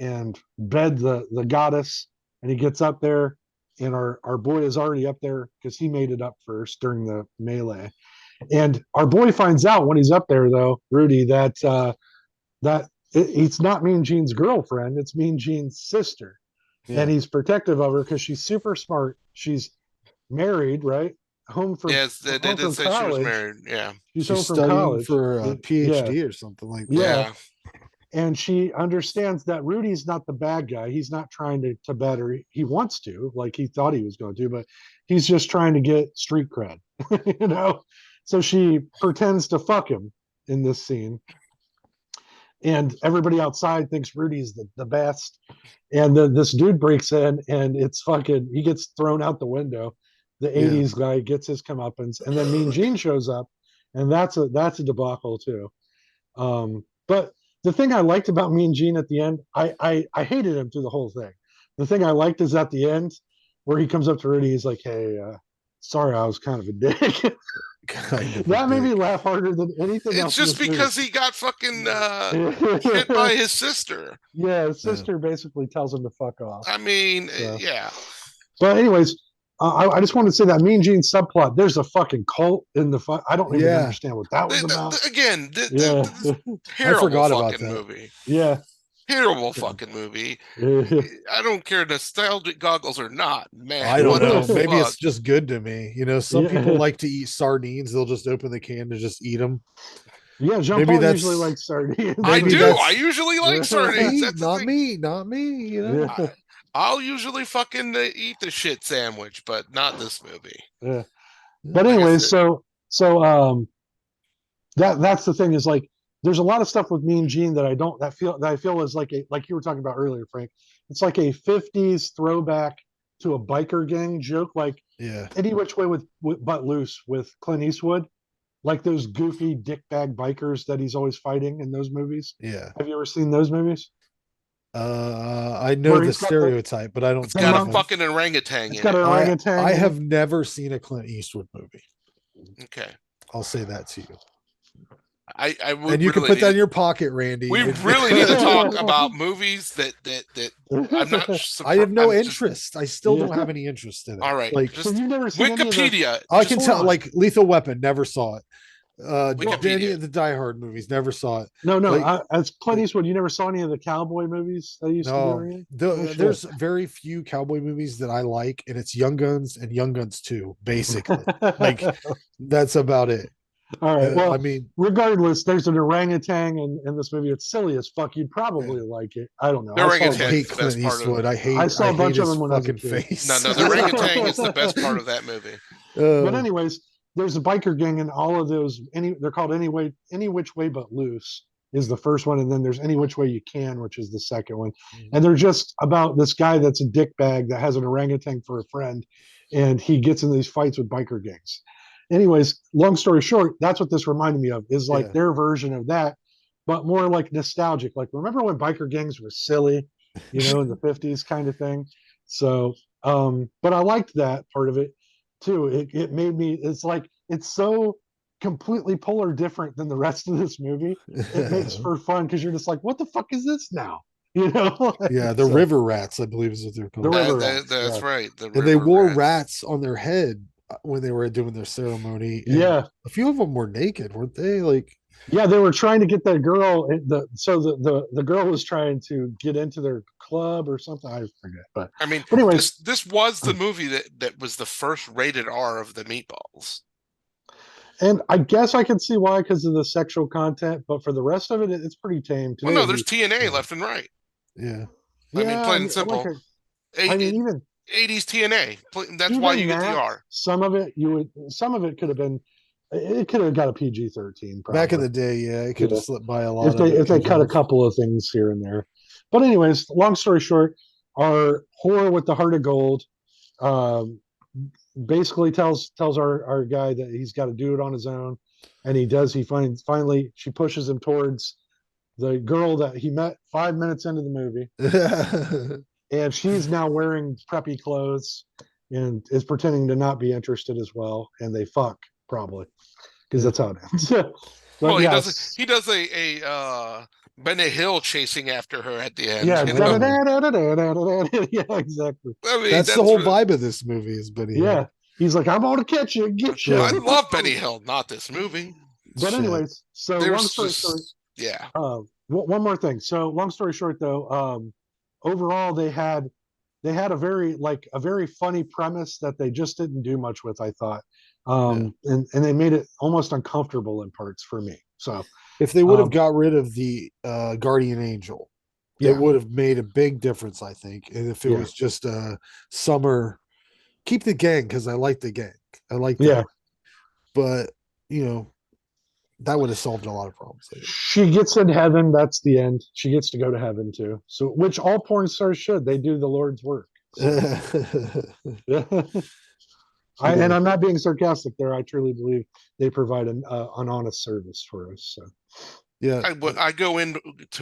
and bed the goddess, and he gets up there, and our boy is already up there because he made it up first during the melee. And our boy finds out when he's up there, though, Rudy, that it's not Mean Gene's girlfriend, it's Mean Gene's sister. Yeah. And he's protective of her because she's super smart. She's married, right? Home from Yes, they home did from say she was college. married. Yeah. She's She's home from studying college for a Yeah. PhD or something like that. Yeah. And she understands that Rudy's not the bad guy. He's not trying to bet her. He wants to, like he thought he was going to, but he's just trying to get street cred, you know? So she pretends to fuck him in this scene. And everybody outside thinks Rudy's the best. And then this dude breaks in, and it's fucking, he gets thrown out the window. The 80s guy gets his comeuppance, and then Mean Gene shows up, and that's a debacle too. But the thing I liked about Mean Gene at the end, I hated him through the whole thing. The thing I liked is at the end where he comes up to Rudy, he's like, "Hey, sorry, I was kind of a dick." That made me laugh harder than anything else. It's just because he got fucking hit by his sister. Yeah, his sister basically tells him to fuck off. I mean, So. yeah. But anyways, I just wanted to say that Mean Gene subplot. There's a fucking cult in the. I don't even understand what that was about. Again, I forgot about fucking that. movie. Yeah. Terrible fucking movie. I don't care nostalgic goggles or not, man. I don't what know. the Maybe fuck? it's just good to me. You know, some people like to eat sardines. They'll just open the can and just eat them. Yeah, Jean Maybe Paul that's- usually likes sardines. I maybe do. that's- I usually like sardines. That's the not thing. me, not me. You know, I'll usually fucking eat the shit sandwich, but not this movie. Yeah. But anyways, so that's the thing is like there's a lot of stuff with Mean Gene that I feel is like you were talking about earlier, Frank. It's like a 50s throwback to a biker gang joke, like Any Which Way with But Loose with Clint Eastwood, like those goofy dickbag bikers that he's always fighting in those movies. Yeah. Have you ever seen those movies? I know Where the he's got stereotype, but I don't. It's got a monkey. fucking orangutan It's in got it. an orangutan. I in it. have never seen a Clint Eastwood movie. Okay. I'll say that to you. I would And you can really put that need in your pocket, Randy. we really need to talk about movies that I'm not I have no I'm just- interest. I still Yeah. don't have any interest in it. all right, Like So just you've never seen any of the- Wikipedia. I just can hold tell, on. like Lethal Weapon, never saw it. Wikipedia. Danny of the Die Hard movies, never saw it. No, Like- as Clint like- Eastwood, you never saw any of the cowboy movies they used to do? or No, anything? Oh, shit. there's very few cowboy movies that I like, and it's Young Guns and Young Guns 2, basically. Like, that's about it. all right. Well, I mean, regardless, there's an orangutan in this movie. It's silly as fuck. You'd probably like it. I don't know. The I saw a I orangutan- bunch- hate the Clint best part of Eastwood. it. I hate. I saw a hate bunch of his them when I was a fucking kid. face. No, the orangutan is the best part of that movie. But anyways, there's a biker gang, and all of those. They're called Any Which Way But Loose is the first one, and then there's Any Which Way You Can, which is the second one. And they're just about this guy that's a dickbag that has an orangutan for a friend, and he gets in these fights with biker gangs. Anyways, long story short, that's what this reminded me of, is like Yeah. their version of that, but more like nostalgic. Like, remember when biker gangs were silly, in the 50s kind of thing? So, but I liked that part of it too. It made me, it's like, it's so completely polar different than the rest of this movie. It makes for fun because you're just like, what the fuck is this now? Yeah, the So, river rats, I believe is what they're called. The river rats, That's yeah. right. The And they river wore rats. rats on their head when they were doing their ceremony. And Yeah. a few of them were naked, weren't they? Like, Yeah, they were trying to get that girl. The girl was trying to get into their club or something. I forget. But I mean, anyways, this was the movie that was the first rated R of the Meatballs. and I guess I can see why, because of the sexual content. But for the rest of it, it's pretty tame. Well, no, Today, there's TNA left and right. yeah. I mean, plain and simple. like I mean, even 80s TNA. That's even why you get the that, R. Some of it could have been. It could have got a PG-13. Back in the day, yeah, it could have Yeah. slipped by a lot. If they cut a couple of things here and there. But anyways, long story short, our whore with the heart of gold basically tells our guy that he's got to do it on his own, and he does. He finally she pushes him towards the girl that he met 5 minutes into the movie, and she's now wearing preppy clothes and is pretending to not be interested as well, and they fuck probably because that's how it ends. But Well, yes. he does a Benny Hill chasing after her at the end. Yeah, you know? yeah, exactly. I mean, that's the whole really- vibe of this movie is Benny Hill. Yeah, he's like, I'm gonna catch you, and get you. I love Benny Hill, not this movie. But Shit. anyways, so There's long story just- short, Yeah. one more thing. So long story short, though, overall they had a very funny premise that they just didn't do much with. I thought, and they made it almost uncomfortable in parts for me. So If they would have got rid of the guardian angel, yeah, it would have made a big difference, I think. And if it Yeah. was just a summer, keep the gang because I like the gang. I like that. Yeah. But that would have solved a lot of problems. she gets in heaven. That's the end. She gets to go to heaven too. So which all porn stars should. They do the Lord's work. And I'm not being sarcastic there. I truly believe they provide an honest service for us. So yeah. I go into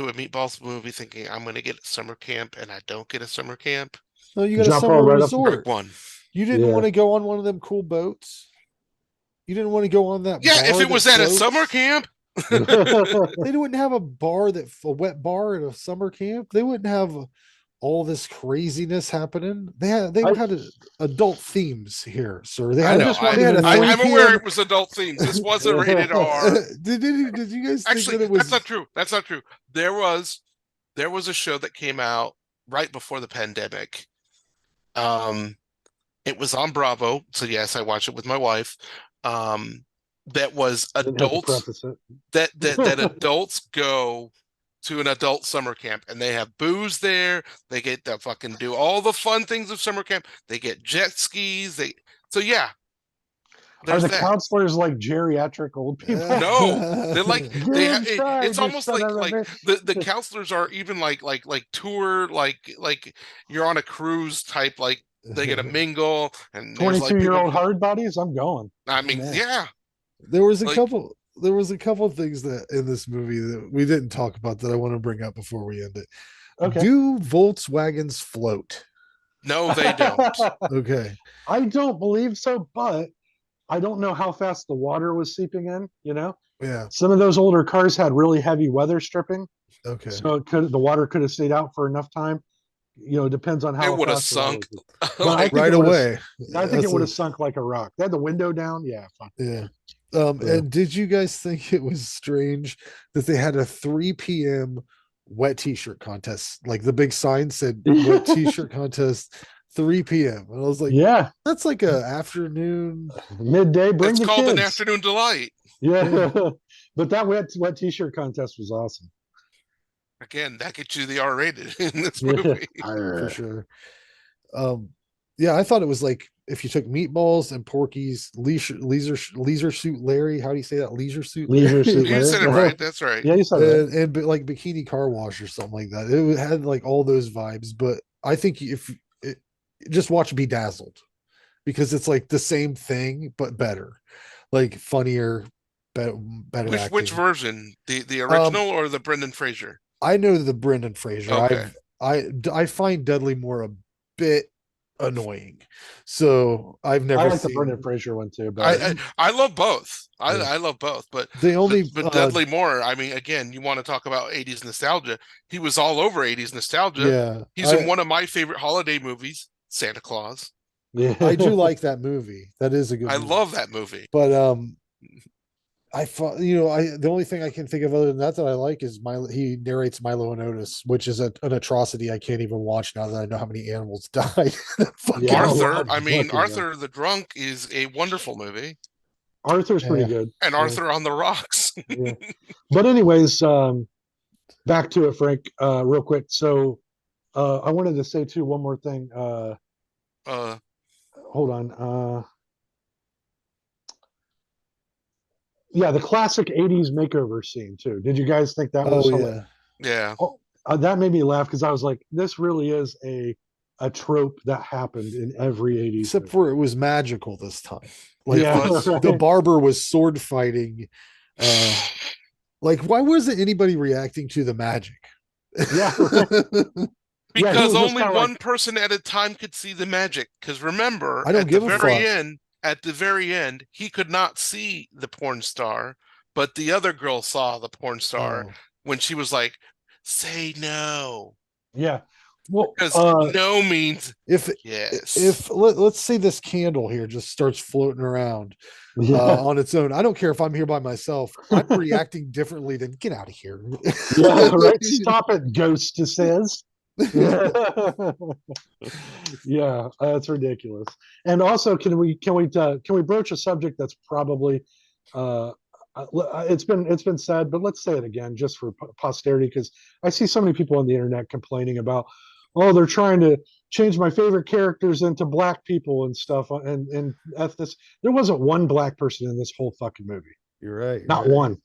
a Meatballs movie thinking I'm going to get a summer camp, and I don't get a summer camp. No, you got a Jump summer all right up- resort. One. You didn't Yeah. want to go on one of them cool boats. You didn't want to go on that. Yeah, if bar it was that at a floats? summer camp. They wouldn't have a wet bar at a summer camp. They wouldn't have all this craziness happening. They had adult themes here, sir. They I had, know. they had a 3 I'm aware PM it was adult themes. This wasn't rated R. did you guys think Actually, that it was that's not true. That's not true. There was a show that came out right before the pandemic. It was on Bravo, so yes, I watched it with my wife. That was Didn't have to adults preface it. that adults go to an adult summer camp, and they have booze there. They get to fucking do all the fun things of summer camp. They get jet skis. Yeah. Are There's the that. counselors like geriatric old people? No, they're like Get inside, it's you almost son like of a the bitch. counselors are even like tour like you're on a cruise type, like they get a mingle and there's, like, 22-year-old people- hard bodies. I'm going. I mean, Man. yeah. There was a Like- couple of things that in this movie that we didn't talk about that I want to bring up before we end it. Okay. Do Volkswagens float? No, they don't. Okay. I don't believe so, but I don't know how fast the water was seeping in. Yeah. Some of those older cars had really heavy weather stripping, Okay. so the water could have stayed out for enough time. It depends on how It would have fast the water sunk was. But I like, think Right it would've- away. I think That's it would a- have sunk like a rock. They had the window down. Yeah, fuck. Yeah. Yeah. And did you guys think it was strange that they had a 3 p.m. wet t-shirt contest? Like the big sign said wet t-shirt contest 3 p.m. And I was like, Yeah, that's like a afternoon. midday. Bring it's the called an kids. afternoon delight. Yeah, but that wet t-shirt contest was awesome. Again, that gets you the R-rated in this Yeah. movie. For sure. Yeah, I thought it was like if you took Meatballs and Porky's leisure suit Larry. How do you say that? Leisure suit Leisure Suit You said it Larry. right. That's right. Yeah, you said that. and like Bikini Car Wash or something like that. It had like all those vibes. But I think just watch Bedazzled, because it's like the same thing but better, like funnier, better acting. Which version? The original or the Brendan Fraser? I know the Brendan Fraser. Okay. I find Dudley Moore a bit annoying, so I've never I like the seen. Brendan Fraser one too, but I love both. Yeah. I love both, but The only Dudley Moore. I mean, again, you want to talk about '80s nostalgia? He was all over '80s nostalgia. yeah, He's in one of my favorite holiday movies, Santa Claus. yeah, I do like that movie. That is a good. I movie. love that movie. But I thought, the only thing I can think of other than that I like is he narrates Milo and Otis, which is an atrocity I can't even watch now that I know how many animals died. Yeah, Arthur. well, I mean, fucking Arthur the Drunk is a wonderful movie, Arthur's pretty Yeah. good. and Yeah. Arthur on the Rocks. Yeah. But anyways, back to it, Frank, real quick. So I wanted to say too one more thing. Hold on. Yeah, the classic 80s makeover scene too. Did you guys think that was Oh hilarious? yeah, Yeah, That made me laugh because I was like, this really is a trope that happened in every 80s except movie. for it was magical this time. Like Yeah, the right. barber was sword fighting. Like why wasn't anybody reacting to the magic? Yeah, Yeah, he because was just only kinda one like- person at a time could see the magic. Because remember, I don't at give the a very fuck. end, he could not see the porn star, but the other girl saw the porn star Oh. when she was like, "Say no," Yeah. Well, because no means If yes. let's say this candle here just starts floating around yeah, on its own, I don't care if I'm here by myself. I'm reacting differently than get out of here. yeah, right. Stop it, Ghost says. Yeah, that's ridiculous. And also, can we broach a subject that's probably it's been said, but let's say it again just for posterity, because I see so many people on the internet complaining about, oh, they're trying to change my favorite characters into black people and stuff, and ethnic. There wasn't one black person in this whole fucking movie. You're right. Not one.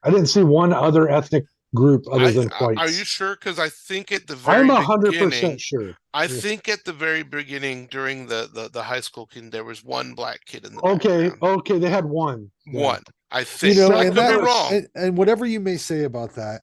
I didn't see one other ethnic group other than whites. Are you sure? Because I think at the very I'm beginning, 100% sure. I think at the very beginning during the high school kid, there was one black kid in the Okay, background. okay, they had one. Yeah. One, I think. You know, I and could be that wrong. and whatever you may say about that,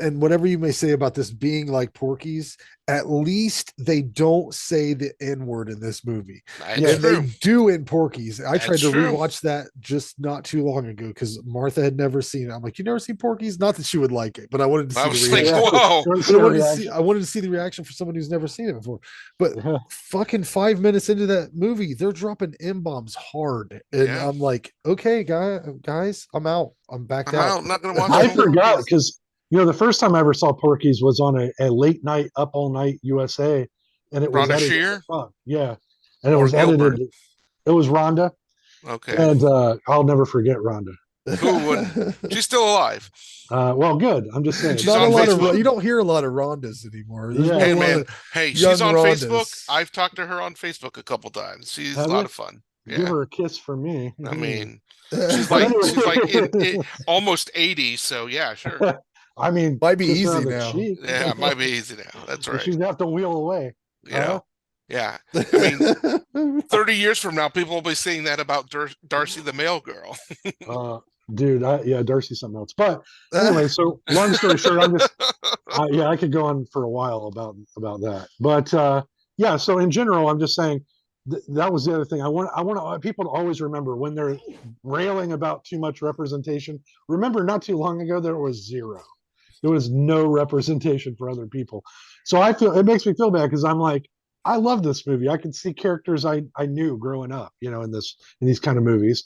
and whatever you may say about this being like Porky's, at least they don't say the N-word in this movie. That's Yeah, And true. they do in Porky's. I tried That's to true. rewatch that just not too long ago because Martha had never seen it. I'm like, you never seen Porky's? Not that she would like it, but I wanted to see I the was like, reaction. Yeah. whoa. Don't But see I a wanted to see. reaction. I wanted to see the reaction for someone who's never seen it before. But Yeah. fucking 5 minutes into that movie, they're dropping M bombs hard, and Yeah. I'm like, okay, guys, I'm out. I'm backed I'm out. out. Not gonna watch. I no more forgot movies. because the first time I ever saw Porky's was on a late night Up All Night USA, and it was Rhonda edited. Shear? Fuck, yeah, and it Or was Gilbert? edited. It was Rhonda, Okay. and I'll never forget Rhonda. Who wouldn't? She's still alive. Well, good. I'm just saying. She's Not on a lot Facebook. of you don't hear a lot of Rondas anymore. There's Yeah. not Hey a lot man, of- hey, young she's on Facebook. Rondas. I've talked to her on Facebook a couple times. She's Have a lot you? of fun. Give Yeah. her a kiss for me. I mean, But she's like in almost 80, so yeah, sure. I mean, Might be kiss her on easy the now. cheek. Yeah, it might be easy now. That's right. She's gonna have to wheel away. You know? Yeah. I mean, 30 years from now, people will be saying that about Darcy the mail girl. dude. Yeah, Darcy's something else. But anyway, so long story short, yeah, I could go on for a while about that. But yeah, so in general, I'm just saying that was the other thing. I want people to always remember when they're railing about too much representation. Remember, not too long ago there was zero. There was no representation for other people. So I feel it makes me feel bad because I'm like, I love this movie. I can see characters I knew growing up, in these kind of movies.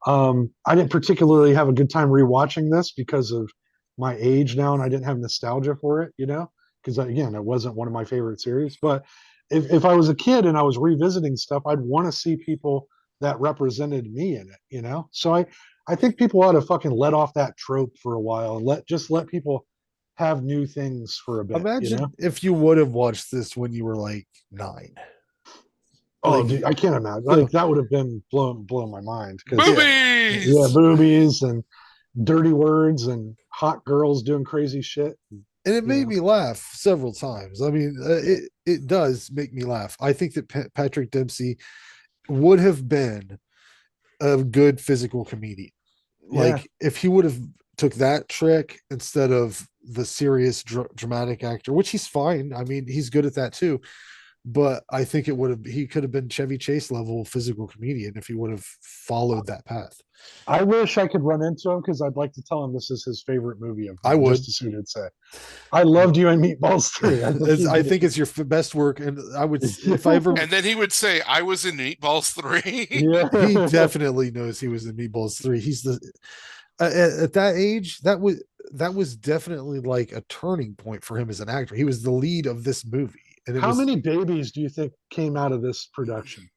I didn't particularly have a good time rewatching this because of my age now, and I didn't have nostalgia for it, because again, it wasn't one of my favorite series. But if I was a kid and I was revisiting stuff, I'd want to see people that represented me in it. So I think people ought to fucking let off that trope for a while and let people have new things for a bit. Imagine if you would have watched this when you were like 9. Oh, Like, dude, I can't imagine. so- Like that would have been blowing my mind. Boobies. Yeah, boobies and dirty words and hot girls doing crazy shit. And it made me laugh several times. I mean, it does make me laugh. I think that Patrick Dempsey would have been a good physical comedian. Like if he would have took that trick instead of the serious dramatic actor, which he's fine. I mean, he's good at that too. But I think he could have been Chevy Chase level physical comedian if he would have followed that path. I wish I could run into him because I'd like to tell him this is his favorite movie of I would just as soon as say, I loved you in Meatballs 3. I think it's your best work, and I would if I ever. And then he would say, "I was in Meatballs 3." Yeah. He definitely knows he was in Meatballs 3. He's the at that age that was definitely like a turning point for him as an actor. He was the lead of this movie. And How many babies do you think came out of this production?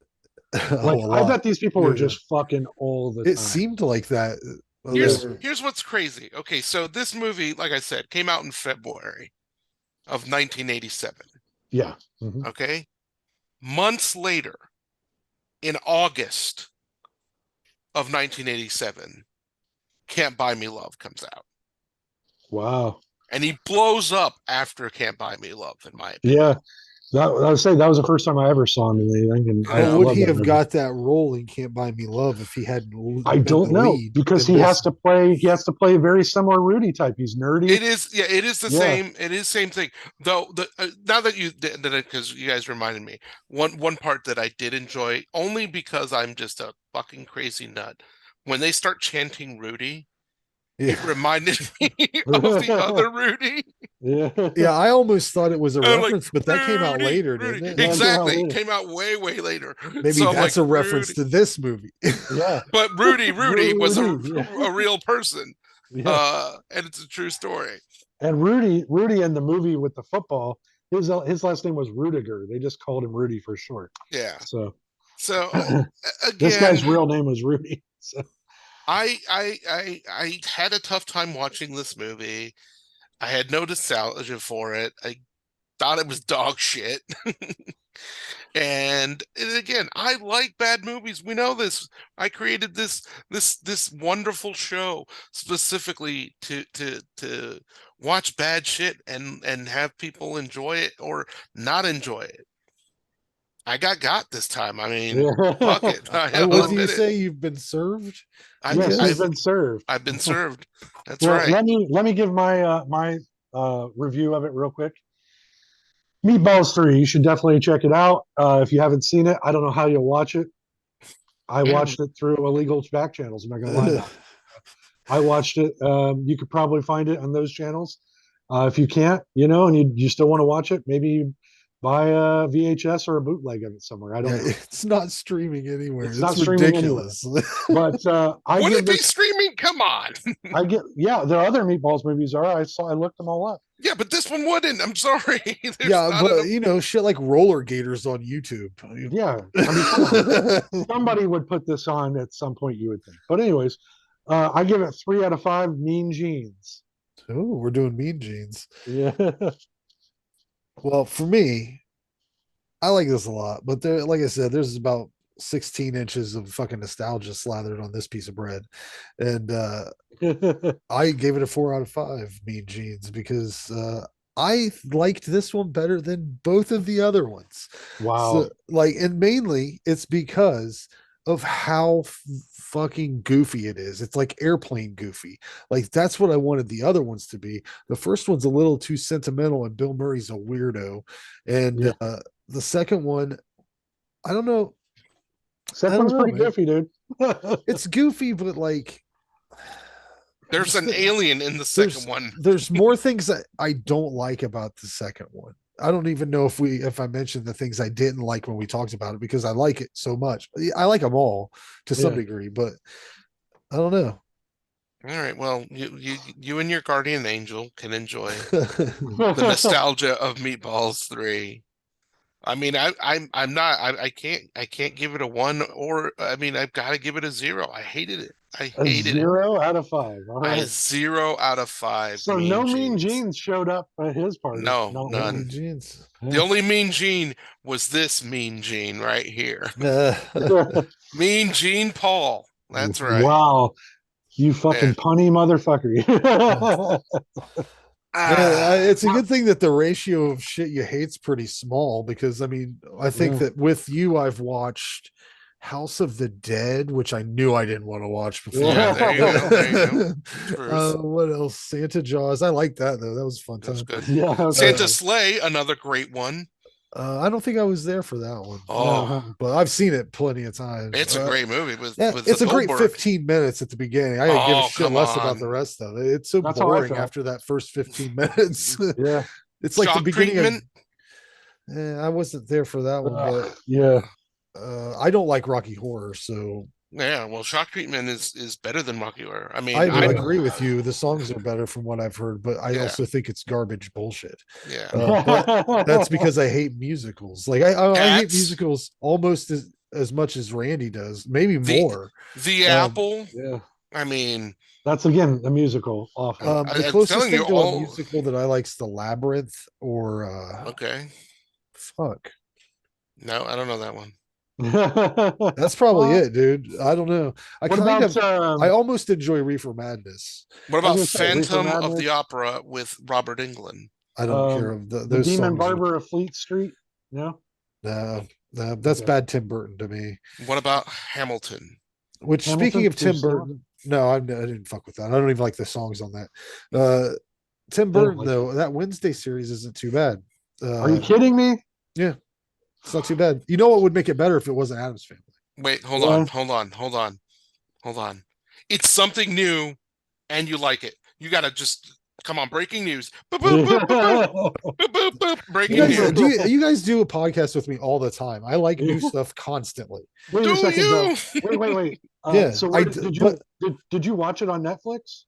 Like, I bet these people were just fucking all the time. It seemed like that. Here's what's crazy. Okay, so this movie, like I said, came out in February of 1987. Yeah. Okay. Months later, in August of 1987, Can't Buy Me Love comes out. Wow. And he blows up after Can't Buy Me Love, in my opinion. Yeah. I would say that was the first time I ever saw him in anything. And would he have got that role in Can't Buy Me Love if he hadn't? I don't know, because he has to play a very similar Rudy type. He's nerdy. It is the same. It is the same thing. Though now that because you guys reminded me, one part that I did enjoy, only because I'm just a fucking crazy nut. When they start chanting Rudy, it reminded me of the other Rudy. Yeah, I almost thought it was a reference, but that came out later, Rudy. didn't it? Exactly, it came out way later. Maybe so that's a reference to this movie. Yeah, but Rudy was a real person, and it's a true story. And Rudy in the movie with the football, his last name was Rudiger. They just called him Rudy for short. Yeah. So again, this guy's real name was Rudy. So. I had a tough time watching this movie. I had no nostalgia for it. I thought it was dog shit. And again, I like bad movies. We know this. I created this wonderful show specifically to watch bad shit and have people enjoy it or not enjoy it. I got this time. I mean, fuck it. What do you say? You've been served? I've been served. I've been served. That's right. Let me give my my review of it real quick. Meatballs 3. You should definitely check it out. If you haven't seen it, I don't know how you'll watch it. I watched it through illegal back channels. I'm not gonna lie. I watched it. You could probably find it on those channels. If you can't, and you still want to watch it, maybe buy a VHS or a bootleg of it somewhere. I don't know. It's not streaming anywhere. It's not ridiculous. But would it be streaming? Come on. There are other Meatballs movies I looked them all up. Yeah, but this one wouldn't. I'm sorry. Yeah, but shit like Roller Gators on YouTube. Yeah, I mean, somebody would put this on at some point, you would think. But anyways, I give it 3 out of 5 Mean Jeans. Oh, we're doing Mean Jeans. Yeah. Well, for me, I like this a lot, but like I said, there's about 16 inches of fucking nostalgia slathered on this piece of bread. And I gave it a 4 out of 5 Mean Jeans because I liked this one better than both of the other ones. Wow. So, and mainly it's because of how fucking goofy it is. It's like airplane goofy. Like that's what I wanted the other ones to be. The first one's a little too sentimental, and Bill Murray's a weirdo. And Yeah. the second one, I don't know. Second one's pretty man. goofy, dude. It's goofy, but like There's an alien in the second one. There's more things that I don't like about the second one. I don't even know if I mentioned the things I didn't like when we talked about it, because I like it so much. I like them all to some degree, but I don't know. All right, well, you and your guardian angel can enjoy the nostalgia of Meatballs 3. I mean, I can't give it a 1, or I mean, I've got to give it a 0. I hated it. I A hated 0 out of 5. All it. right. A 0 out of 5. So no Mean Genes showed up at his party. No, none. Mean Genes. The only Mean Gene was this Mean Gene right here. Mean Gene Paul. That's right. Wow. You fucking punny motherfucker. It's a good thing that the ratio of shit you hate's pretty small, because I mean, I think that with you, I've watched House of the Dead, which I knew I didn't want to watch before. Yeah, there you go. What else? Santa Jaws. I like that though. That was a fun time. Good. Yeah, Santa Sleigh, another great one. I don't think I was there for that one. Oh, but I've seen it plenty of times. It's a great movie. With it's a great 15 minutes at the beginning. I didn't give a shit less about the rest of it. It's so boring after that first 15 minutes. Yeah, it's like Shock the beginning treatment. I wasn't there for that one, but yeah. I don't like Rocky Horror, so yeah. Well, Shock Treatment is better than Rocky Horror. I mean, I agree with you. The songs are better from what I've heard, but I also think it's garbage bullshit. Yeah, but that's because I hate musicals. Like I hate musicals almost as much as Randy does, maybe more. The Apple. Yeah. I mean, that's again a musical. Awful. The closest thing to a musical that I like is The Labyrinth, or okay. Fuck. No, I don't know that one. That's probably it, dude. I don't know. I almost enjoy Reefer Madness. What about Phantom of the Opera with Robert Englund? I don't care of the Demon Barber of Fleet Street. No, that's bad Tim Burton to me. What about Hamilton? Speaking of Tim Burton, no, I didn't fuck with that. I don't even like the songs on that. Tim Burton though, that Wednesday series isn't too bad. Are you kidding me? Yeah. It's not too bad. You know what would make it better if it wasn't Addams Family? Wait, hold on. It's something new, and you like it. You gotta just come on. Breaking news. Boop, boop, boop, boop, boop, boop, boop. Breaking news. You guys do a podcast with me all the time. I like new stuff constantly. Wait a second, though. Wait. Yeah. So did you watch it on Netflix?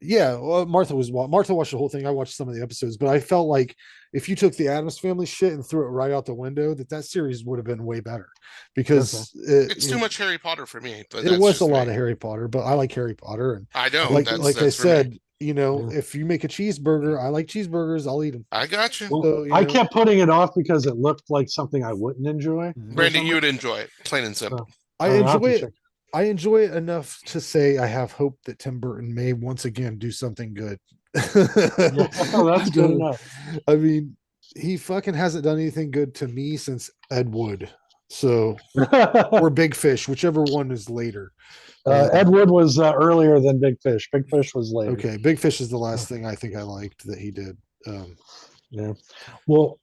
Yeah, well, Martha watched the whole thing. I watched some of the episodes, but I felt like if you took the Addams Family shit and threw it right out the window, that series would have been way better, because it's too much Harry Potter for me. But it was a lot of Harry Potter, but I like Harry Potter, and I don't. Like I said, you know, if you make a cheeseburger, I like cheeseburgers. I'll eat them. I got you. Well, so, I kept putting it off because it looked like something I wouldn't enjoy. Brandy, you would enjoy it, plain and simple. I enjoy it. I enjoy it enough to say I have hope that Tim Burton may once again do something good. That's good enough. I mean, he fucking hasn't done anything good to me since Ed Wood. So, or Big Fish, whichever one is later. Ed Wood was earlier than Big Fish. Big Fish was later. Okay, Big Fish is the last thing I think I liked that he did. Yeah. Well,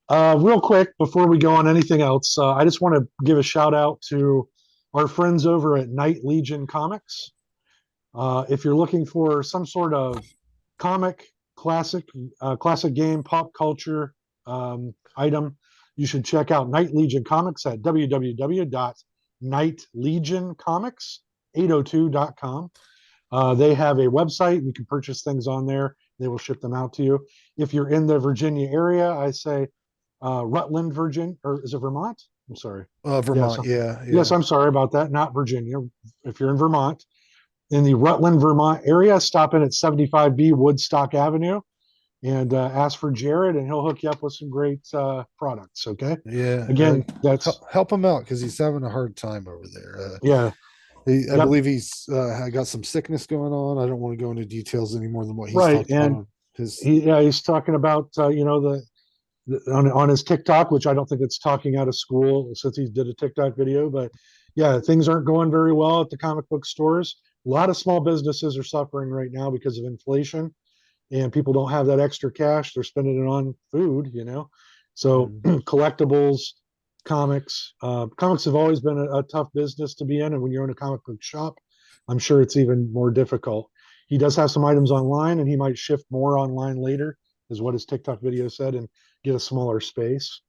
real quick before we go on anything else, I just want to give a shout out to our friends over at Night Legion Comics. If you're looking for some sort of comic, classic game, pop culture item, you should check out Night Legion Comics at www.nightlegioncomics802.com. They have a website. You can purchase things on there. They will ship them out to you. If you're in the Virginia area, I say Rutland, Virginia, or is it Vermont? I'm sorry. Vermont, Yes, I'm sorry about that. Not Virginia. If you're in Vermont, in the Rutland, Vermont area, stop in at 75B Woodstock Avenue and ask for Jared, and he'll hook you up with some great products. Okay. Yeah. Again, that's help him out because he's having a hard time over there. Yeah. I believe he's got some sickness going on. I don't want to go into details any more than what he's right. talking And about. he's talking about on his TikTok, which I don't think it's talking out of school since he did a TikTok video. But yeah, things aren't going very well at the comic book stores. A lot of small businesses are suffering right now because of inflation, and people don't have that extra cash. They're spending it on food, So collectibles, comics. Comics have always been a tough business to be in, and when you own a comic book shop, I'm sure it's even more difficult. He does have some items online, and he might shift more online later, is what his TikTok video said, and get a smaller space.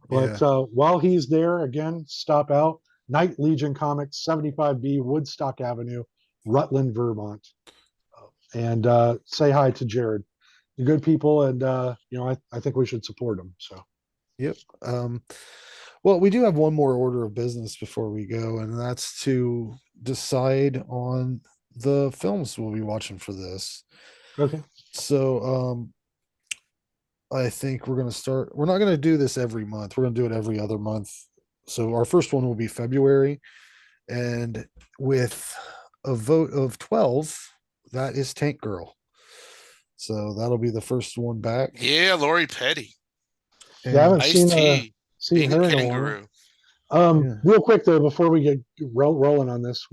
But while he's there, again, stop out. Night Legion Comics, 75B Woodstock Avenue, Rutland, Vermont, and say hi to Jared. They're good people, and I think we should support them. So, yep. Well, we do have one more order of business before we go, and that's to decide on the films we'll be watching for this. Okay. So, I think we're going to start. We're not going to do this every month. We're going to do it every other month. So our first one will be February, and with a vote of 12, that is Tank Girl. So that'll be the first one back. Yeah, Lori Petty. And I haven't Ice-T seen being her a in a while. kangaroo. Real quick though, before we get rolling on this,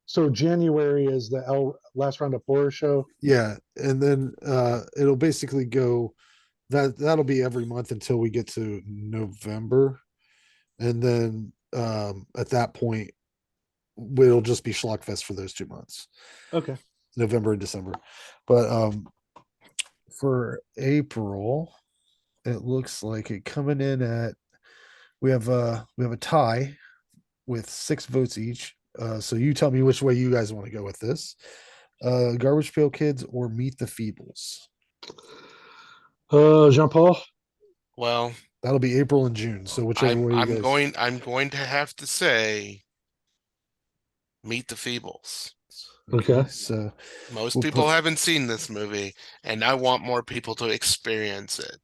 so January is the last round of horror show. Yeah, and then it'll basically go that'll be every month until we get to November, and then at that point it'll just be SchlockFest for those 2 months. Okay. November and December. But for April, it looks like it coming in at we have a tie with 6 votes each. So you tell me which way you guys want to go with this. Garbage Pail Kids or Meet the Feebles? Jean-Paul. Well, that'll be April and June. So whichever way you guys... I'm going to have to say Meet the Feebles. Okay. So most people haven't seen this movie, and I want more people to experience it.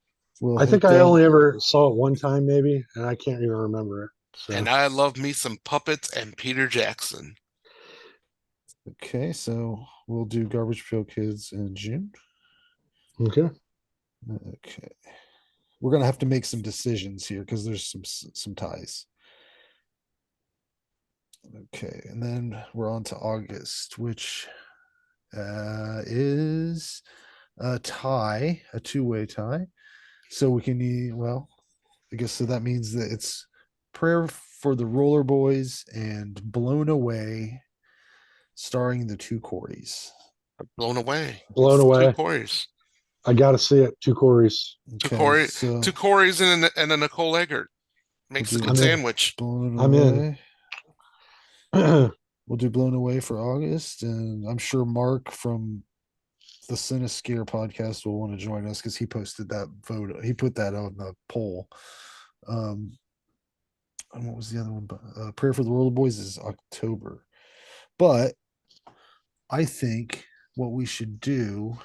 I think I only ever saw it one time, maybe, and I can't even remember it. So. And I love me some puppets and Peter Jackson. Okay, so we'll do Garbage Pail Kids in June. Okay. We're gonna have to make some decisions here because there's some ties. Okay, and then we're on to August, which is a tie, a 2-way tie. So we can I guess so that means that it's Prayer for the Roller Boys and Blown Away, starring the 2 Coreys. Blown Away. 2 Coreys. I gotta see it. 2 Coreys. Okay, 2 Coreys and a Nicole Eggert. Makes a good sandwich. I'm in. We'll do Blown Away for August, and I'm sure Mark from the Cinescare podcast will want to join us because he posted that photo. He put that on the poll. And what was the other one? Prayer for the Roller Boys is October. But I think what we should do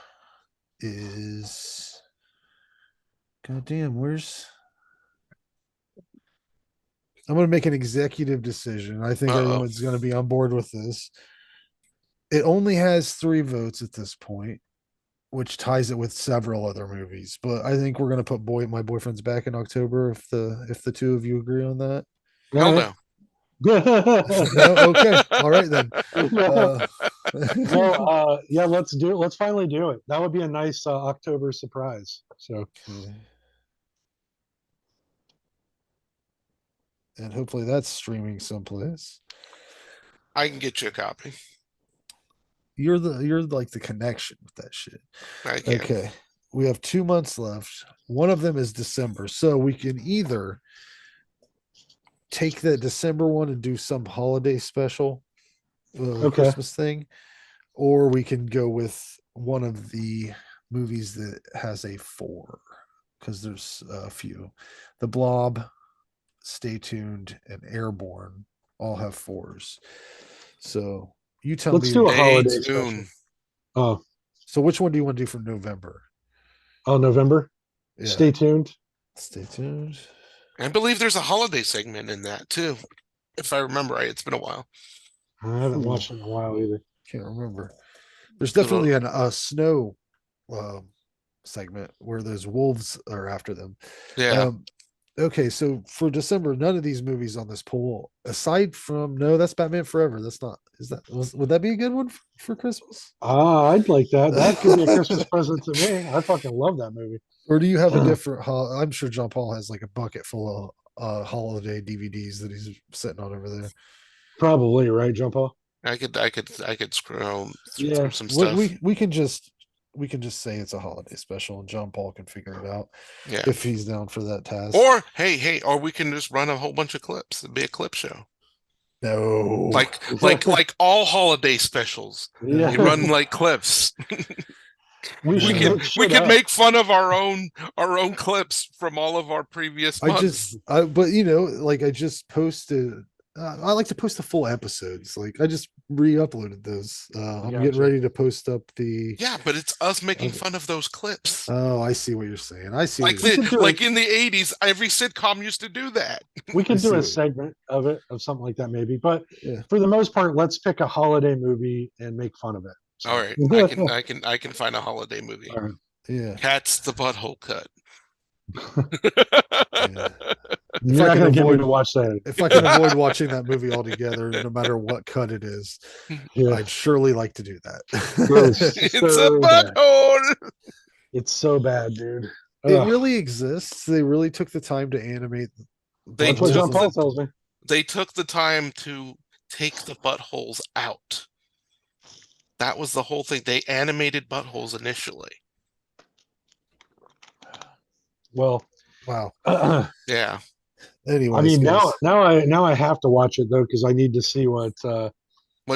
is, goddamn, I'm going to make an executive decision. I think everyone's going to be on board with this. It only has 3 votes at this point, which ties it with several other movies. But I think we're going to put My Boyfriend's Back in October if the 2 of you agree on that. Hell no. No? Okay. All right then. Yeah, let's do it. Let's finally do it. That would be a nice October surprise. So. And hopefully that's streaming someplace. I can get you a copy. You're like the connection with that shit. I can. Okay. We have 2 months left. One of them is December. So we can either take the December one and do some holiday special Christmas thing, or we can go with one of the movies that has a 4, because there's a few. The Blob, Stay Tuned, and Airborne all have 4s. So you tell me. Let's do a holiday special. Oh, so which one do you want to do for November? Oh, November. Yeah. Stay tuned. Stay tuned. I believe there's a holiday segment in that too, if I remember right. It's been a while. I haven't watched it in a while either. Can't remember. There's definitely a snow segment where those wolves are after them. Yeah. Okay, so for December, none of these movies on this poll, aside from that's Batman Forever. That's not. Would that be a good one for Christmas? I'd like that. That could be a Christmas present to me. I fucking love that movie. Or do you have a different? I'm sure John Paul has like a bucket full of holiday DVDs that he's sitting on over there. Probably, right, John Paul? I could scroll Yeah. through some stuff. We can just say it's a holiday special, and John Paul can figure it out. Yeah. If he's down for that task. Or or we can just run a whole bunch of clips. It'd be a clip show. No. Like all holiday specials. Yeah. We run like clips. we can make fun of our own clips from all of our previous months. But I just posted. I like to post the full episodes. Like I just re-uploaded those. I'm getting ready to post up the. Yeah, but it's us making fun of those clips. Oh, I see what you're saying. I see. Like in the 80s, every sitcom used to do that. We can do a segment of something like that, maybe. But for the most part, let's pick a holiday movie and make fun of it. So. All right, I can find a holiday movie. All right. Yeah, Cat's the Butthole Cut. Yeah. You're not going to get me to watch that. If I can avoid watching that movie altogether, no matter what cut it is, I'd surely like to do that. It's a butthole. It's so bad, dude. It really exists. They really took the time to animate. That's what John Paul tells me. They took the time to take the buttholes out. That was the whole thing. They animated buttholes initially. Well, wow. Yeah. Anyway, I mean, now I have to watch it though because I need to see what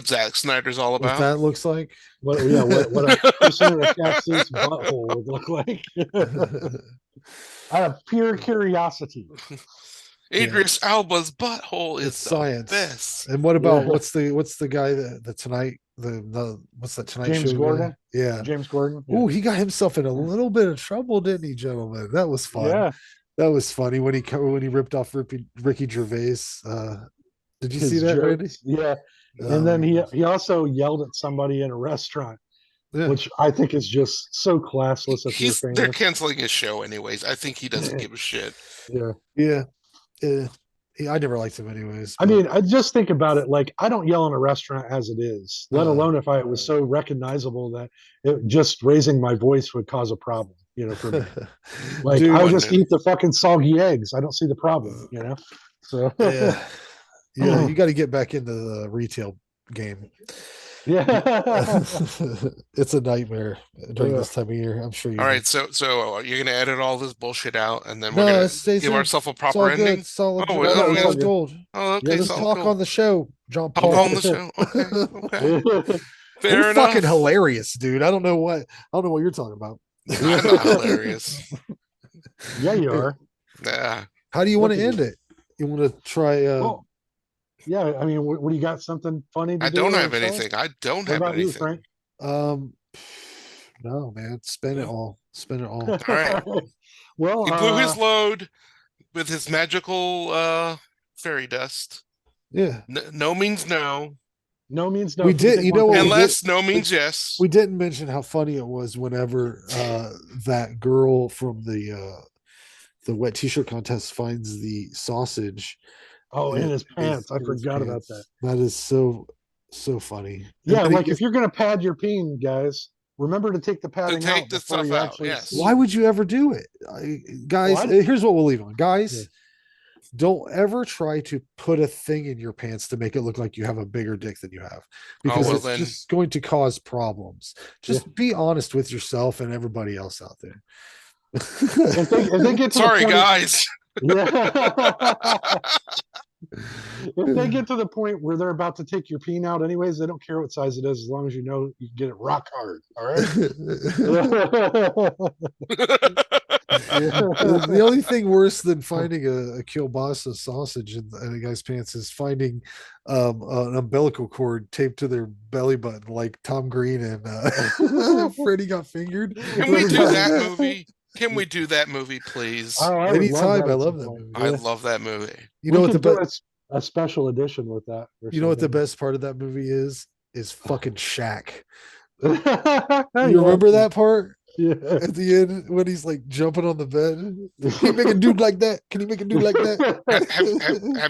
Zack Snyder's all about. What that looks like. What a person in a catsuit's butthole would look like. Out of pure curiosity. Idris Elba's butthole is science. Best. And what about what's the guy the Tonight what's that Tonight James Show Gordon? Guy? Yeah, James Gordon. Yeah. Oh, he got himself in a little bit of trouble, didn't he, gentlemen? That was fun. Yeah, that was funny when he ripped off Ricky Gervais. Did you see that, Randy? Yeah. And then he also yelled at somebody in a restaurant, which I think is just so classless. They're canceling his show anyways. I think he doesn't give a shit. Yeah. I never liked him anyways. I mean, I just think about it. Like, I don't yell in a restaurant as it is, let alone if it was so recognizable that just raising my voice would cause a problem, for me. Like, dude, I would just eat the fucking soggy eggs. I don't see the problem, So yeah, you got to get back into the retail game. Yeah. It's a nightmare during this time of year. I'm sure you all right, so you're gonna edit all this bullshit out and then we're gonna give ourselves a proper ending. It's all gold. Oh, okay. Just talk on the show, John Paul. On the show. Okay. Fair enough. Fucking hilarious, dude. I don't know what you're talking about. I'm not hilarious. Yeah, you are. Yeah. How do you want to end it? You want to try yeah, I mean, what do you got? Something funny? I don't have anything. I don't have anything. You, Frank? No, man. Spin it all. All right. Well, he blew his load with his magical fairy dust. Yeah. No means no. No means no. We did, unless no means yes. We didn't mention how funny it was whenever that girl from the wet t-shirt contest finds the sausage. Oh, in his pants. I forgot about that. That is so funny. Yeah, like if you're gonna pad your peen, guys, remember to take the padding out. Take the stuff out. Yes. Why would you ever do it, guys? Here's what we'll leave on, guys. Don't ever try to put a thing in your pants to make it look like you have a bigger dick than you have, because it's just going to cause problems. Just be honest with yourself and everybody else out there. if they get to sorry, guys. If they get to the point where they're about to take your peen out anyways, they don't care what size it is as long as you know you can get it rock hard. All right. The only thing worse than finding a kielbasa sausage in a guy's pants is finding an umbilical cord taped to their belly button, like Tom Green and Freddie Got Fingered. Can we do that movie? Can we do that movie, please? Anytime. I love that movie. I love that movie. You know what a special edition with that. You know what the best part of that movie is fucking Shaq. You remember that part? Yeah. At the end, when he's like jumping on the bed, can you make a dude like that? Can you make a dude like that?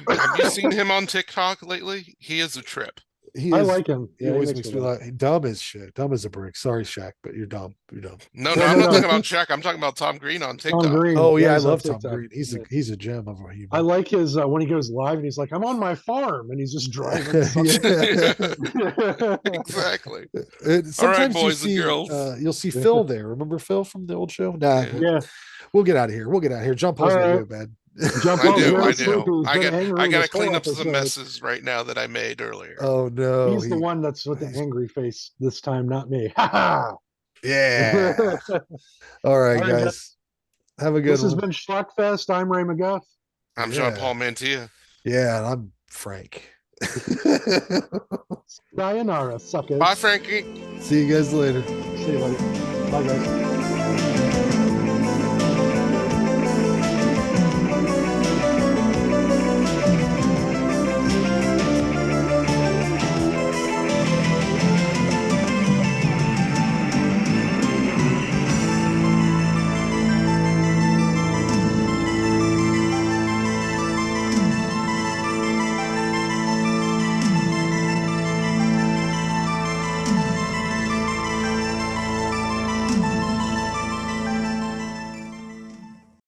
Have you seen him on TikTok lately? He is a trip. He I is. like him. He Yeah, always makes makes me laugh. Dumb as shit. Dumb as a brick. Sorry, Shaq, but you're dumb. You're dumb. No, No, I'm no, not no. talking about Shaq. I'm talking about Tom Green on Tom TikTok. Green. Oh yeah, I he's on love Tom TikTok. Green. He's Yeah. he's a gem of a human. I like his when he goes live and he's like, "I'm on my farm," and he's just driving. Yeah. Exactly. Sometimes boys and girls. you'll see Phil there. Remember Phil from the old show? Nah, Yeah. Yeah. we'll get out of here. We'll get out of here. John Paul's All gonna right. go to bed. John I Paul's do. very I sleepy. do. He's I been got. angry I got to this whole clean up some episode. messes right now that I made earlier. Oh no, He's the one that's with the angry face this time, not me. Ha ha. Yeah. All right, All right, guys. Have a good This has one. been SchlockFest. I'm Ray McGuff. I'm Yeah. Jean Paul Mantilla. Yeah, and I'm Frank. Sayonara, suckers. Bye, Frankie. See you guys later. See you later. Bye, guys.